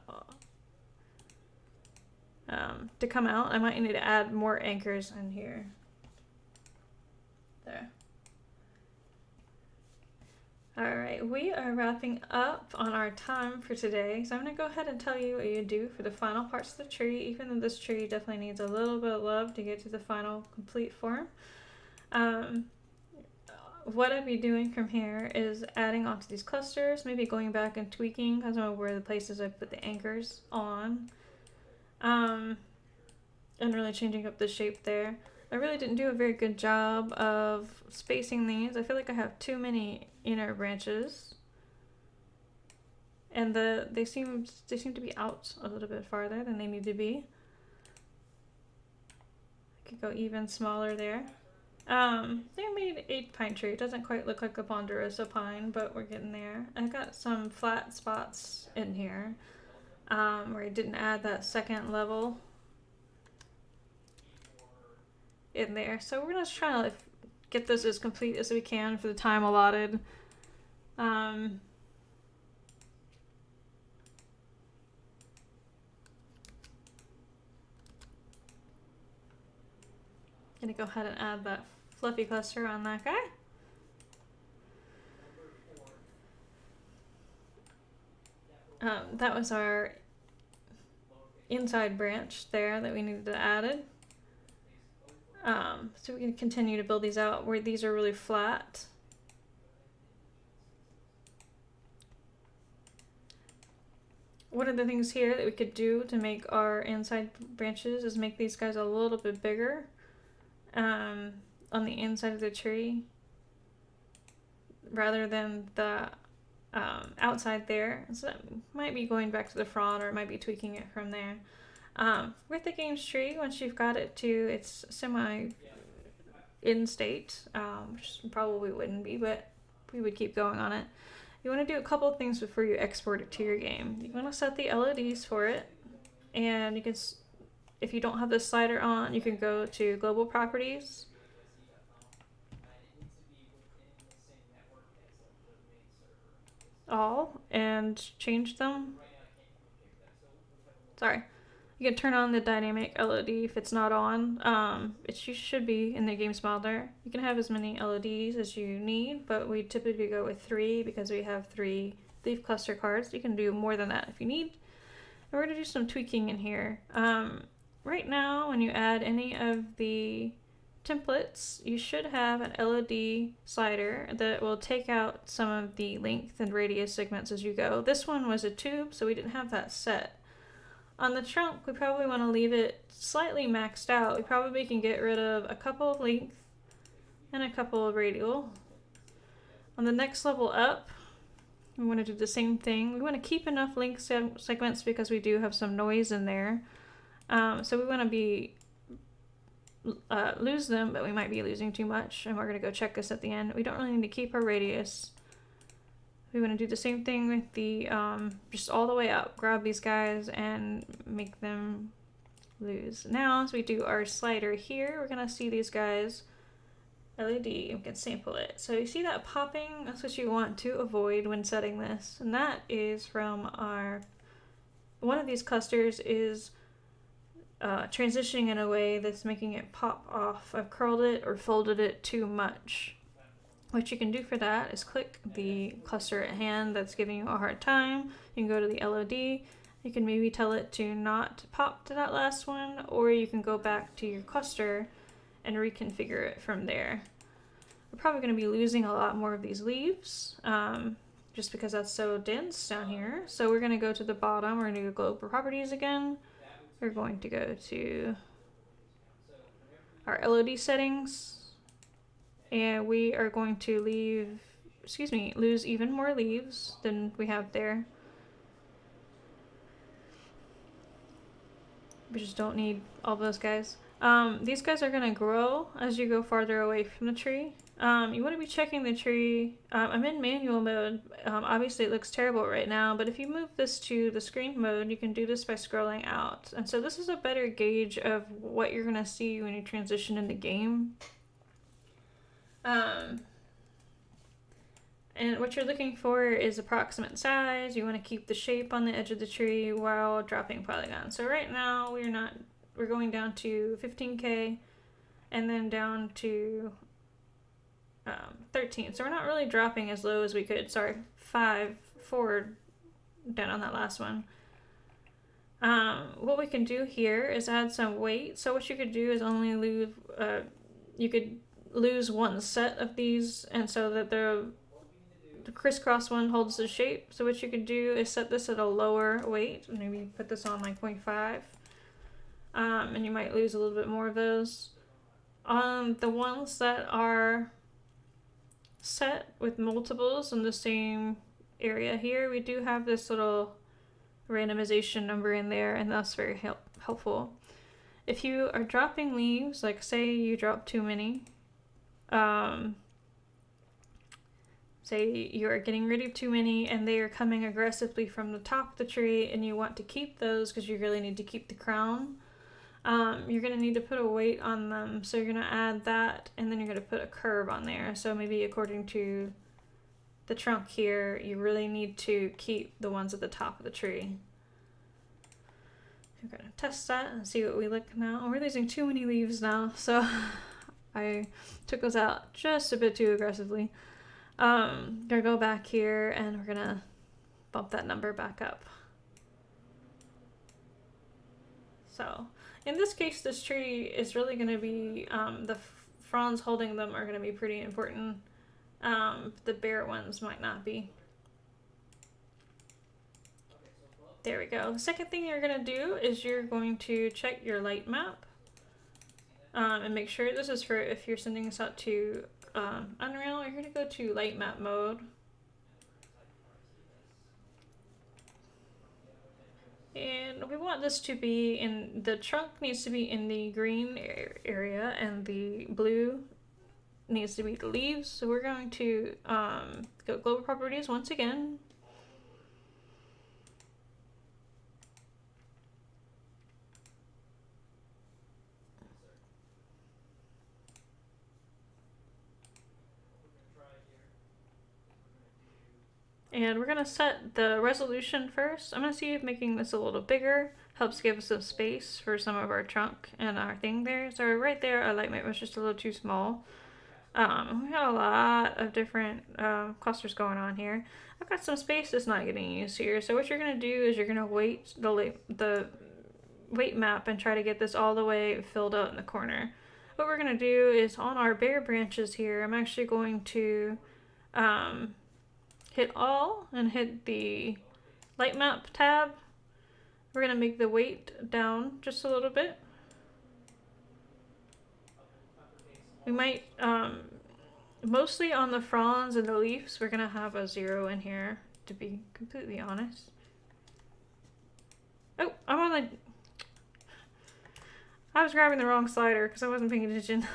to come out. I might need to add more anchors in here. There. Alright, we are wrapping up on our time for today, so I'm going to go ahead and tell you what you do for the final parts of the tree, even though this tree definitely needs a little bit of love to get to the final complete form. What I'd be doing from here is adding onto these clusters, maybe going back and tweaking because I know where the places I put the anchors on, and really changing up the shape there. I really didn't do a very good job of spacing these. I feel like I have too many inner branches, and they seem to be out a little bit farther than they need to be. I could go even smaller there. They made a pine tree. It doesn't quite look like a ponderosa pine, but we're getting there. I've got some flat spots in here where I didn't add that second level in there. So we're just trying to get this as complete as we can for the time allotted. Gonna go ahead and add that fluffy cluster on that guy. That was our inside branch there that we needed to add. So we can continue to build these out where these are really flat. One of the things here that we could do to make our inside branches is make these guys a little bit bigger on the inside of the tree rather than the outside there. So that might be going back to the frond, or it might be tweaking it from there. With the games tree, once you've got it to its semi-in state, which probably wouldn't be, but we would keep going on it. You want to do a couple of things before you export it to your game. You want to set the LEDs for it, and you can, if you don't have the slider on, you can go to Global Properties. All, and change them. Sorry. You can turn on the dynamic LED if it's not on. It should be in the game smiler. You can have as many LEDs as you need, but we typically go with 3 because we have 3 leaf cluster cards. You can do more than that if you need. And we're going to do some tweaking in here. Right now, when you add any of the templates, you should have an LOD slider that will take out some of the length and radius segments as you go. This one was a tube, so we didn't have that set. On the trunk, we probably want to leave it slightly maxed out. We probably can get rid of a couple of length and a couple of radial. On the next level up, we want to do the same thing. We want to keep enough length segments because we do have some noise in there. So we want to lose them, but we might be losing too much, and we're going to go check this at the end. We don't really need to keep our radius. We want to do the same thing with the just all the way up. Grab these guys and make them lose. Now, as we do our slider here, we're going to see these guys LED, we can sample it. So you see that popping? That's what you want to avoid when setting this. And that is from one of these clusters is transitioning in a way that's making it pop off. I've curled it or folded it too much. What you can do for that is click the cluster at hand that's giving you a hard time. You can go to the LOD. You can maybe tell it to not pop to that last one, or you can go back to your cluster and reconfigure it from there. We're probably going to be losing a lot more of these leaves just because that's so dense down here. So we're going to go to the bottom. We're going to go global properties again. We're going to go to our LOD settings, and we are going to lose even more leaves than we have there. We just don't need all those guys. These guys are going to grow as you go farther away from the tree. You want to be checking the tree. I'm in manual mode. Obviously it looks terrible right now, but if you move this to the screen mode, you can do this by scrolling out. And so this is a better gauge of what you're going to see when you transition in the game. And what you're looking for is approximate size. You want to keep the shape on the edge of the tree while dropping polygons. So right now we're going down to 15K and then down to 13. So we're not really dropping as low as we could. Sorry, 4 down on that last one. What we can do here is add some weight. So what you could do is only lose one set of these, and so that the crisscross one holds the shape. So what you could do is set this at a lower weight, maybe put this on like 0.5, and you might lose a little bit more of those. On the ones that are set with multiples in the same area here, we do have this little randomization number in there, and that's very helpful. If you are dropping leaves, like say you drop too many, say you're getting rid of too many and they are coming aggressively from the top of the tree and you want to keep those because you really need to keep the crown, you're going to need to put a weight on them. So you're going to add that, and then you're going to put a curve on there. So maybe according to the trunk here, you really need to keep the ones at the top of the tree. We're going to test that and see what we look now. Oh, we're losing too many leaves now, so I took those out just a bit too aggressively. Gonna go back here and we're gonna bump that number back up. So in this case, this tree is really gonna be, the fronds holding them are gonna be pretty important. The bare ones might not be. There we go. The second thing you're gonna do is you're going to check your light map and make sure this is for if you're sending this out to Unreal. You're going to go to light map mode, and we want this to be in the trunk needs to be in the green area, and the blue needs to be the leaves. So we're going to go global properties once again. And we're going to set the resolution first. I'm going to see if making this a little bigger helps give us some space for some of our trunk and our thing there. So right there, our light map was just a little too small. We got a lot of different clusters going on here. I've got some space that's not getting used here. So what you're going to do is you're going to weight the weight map and try to get this all the way filled out in the corner. what we're going to do is on our bare branches here, I'm actually going to hit all and hit the light map tab. We're going to make the weight down just a little bit. We might, mostly on the fronds and the leaves, we're going to have a 0 in here, to be completely honest. Oh, I'm on the... I was grabbing the wrong slider because I wasn't paying attention.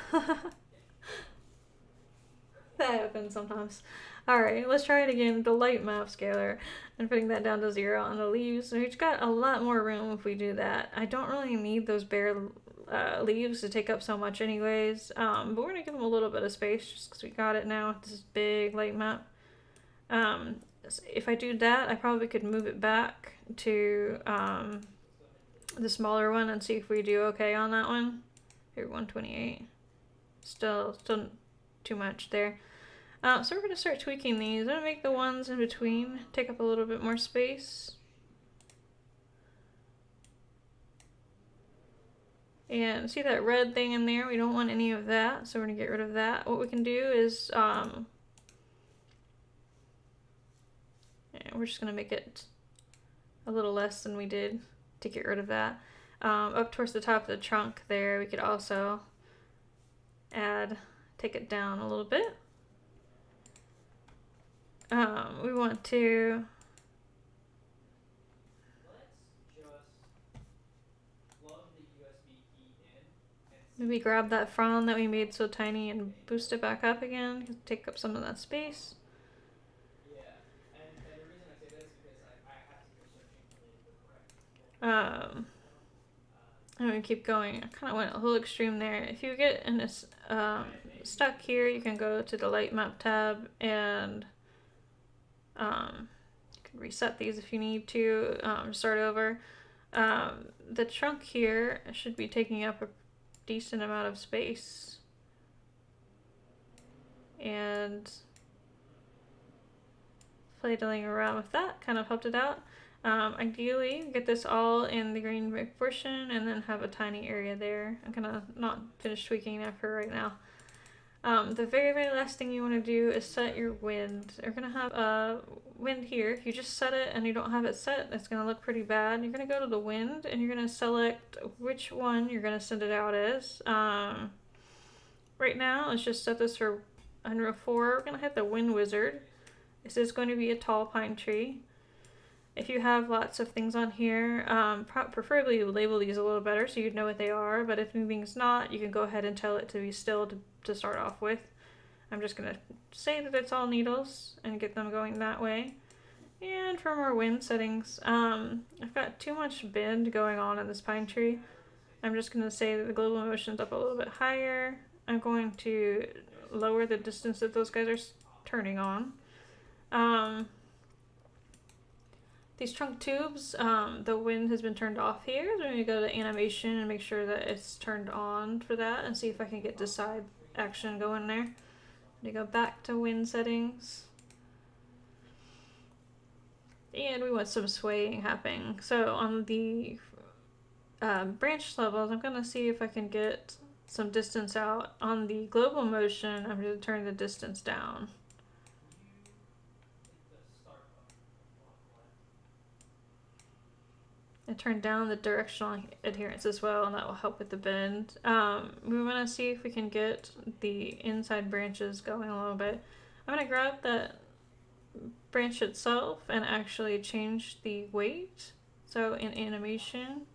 That happens sometimes. Alright, let's try it again. The light map scaler and putting that down to 0 on the leaves. So we've got a lot more room if we do that. I don't really need those bare leaves to take up so much anyways. But we're going to give them a little bit of space just because we got it now with this big light map. If I do that, I probably could move it back to the smaller one and see if we do okay on that one. Here, 128. Still too much there. So we're going to start tweaking these. I'm going to make the ones in between take up a little bit more space. And see that red thing in there? We don't want any of that, so we're going to get rid of that. What we can do is, we're just going to make it a little less than we did to get rid of that. Up towards the top of the trunk there, we could also take it down a little bit. We want to maybe grab that frond that we made so tiny and boost it back up again, take up some of that space. I'm gonna keep going. I kind of went a whole extreme there. If you get in this stuck here, you can go to the light map tab and you can reset these if you need to, start over. The trunk here should be taking up a decent amount of space, and fiddling around with that kind of helped it out. Ideally, get this all in the green brick portion and then have a tiny area there. I'm gonna not finish tweaking that for right now. The very, very last thing you want to do is set your wind. You're gonna have a wind here. If you just set it and you don't have it set, it's gonna look pretty bad. You're gonna go to the wind and you're gonna select which one you're gonna send it out as. Right now, let's just set this for 104. We're gonna hit the wind wizard. This is going to be a tall pine tree. If you have lots of things on here, preferably label these a little better so you'd know what they are, but if anything's not, you can go ahead and tell it to be still to start off with. I'm just going to say that it's all needles and get them going that way. And for more wind settings, I've got too much bend going on in this pine tree. I'm just going to say that the global motion's up a little bit higher. I'm going to lower the distance that those guys are turning on. These trunk tubes, the wind has been turned off here. So I'm going to go to animation and make sure that it's turned on for that and see if I can get decide action going there. I'm going to go back to wind settings. And we want some swaying happening. So on the branch levels, I'm going to see if I can get some distance out. On the global motion, I'm going to turn the distance down. And turn down the directional adherence as well, and that will help with the bend. We want to see if we can get the inside branches going a little bit. I'm going to grab that branch itself and actually change the weight. So in animation,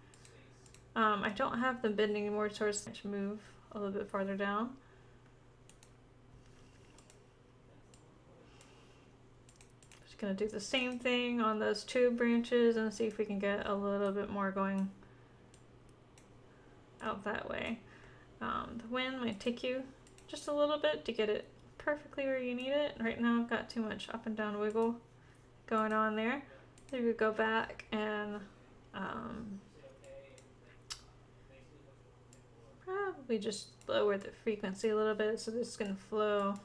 I don't have them bending anymore, so I just move a little bit farther down. Gonna do the same thing on those two branches and see if we can get a little bit more going out that way. The wind might take you just a little bit to get it perfectly where you need it. Right now I've got too much up and down wiggle going on there. Maybe we go back and probably just lower the frequency a little bit so this is gonna flow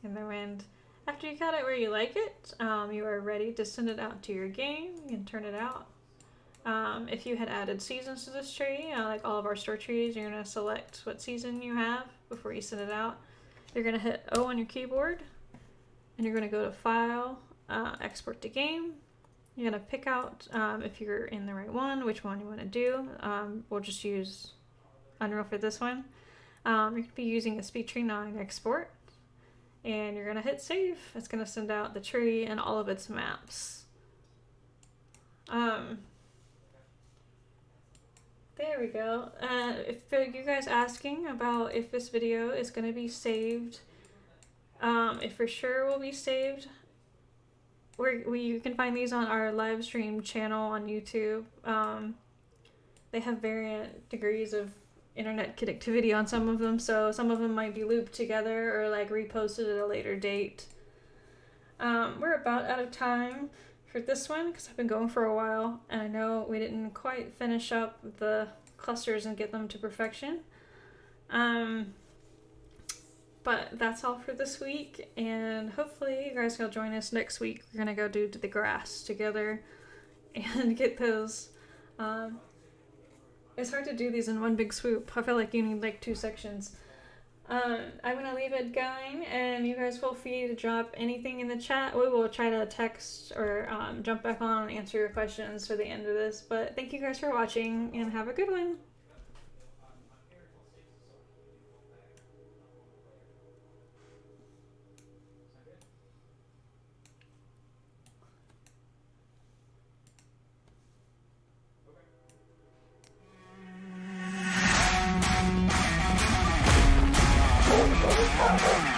in the wind. After you got it where you like it, you are ready to send it out to your game. You can turn it out If you had added seasons to this tree, like all of our store trees, you're going to select what season you have before you send it out. You're going to hit O on your keyboard, and you're going to go to File, Export to Game. You're going to pick out, if you're in the right one, which one you want to do. We'll just use Unreal for this one. You're going to be using a SpeedTree 9 export, and you're going to hit Save. It's going to send out the tree and all of its maps. There we go. If you guys asking about if this video is going to be saved, it for sure will be saved. You can find these on our live stream channel on YouTube. They have variant degrees of internet connectivity on some of them, so some of them might be looped together or like reposted at a later date. We're about out of time for this one because I've been going for a while, and I know we didn't quite finish up the clusters and get them to perfection. But that's all for this week, and hopefully you guys will join us next week. We're gonna go do the grass together and get those. It's hard to do these in one big swoop. I feel like you need like 2 sections. I'm gonna leave it going, and you guys feel free to drop anything in the chat. We will try to text or jump back on and answer your questions for the end of this. But thank you guys for watching, and have a good one. Oh,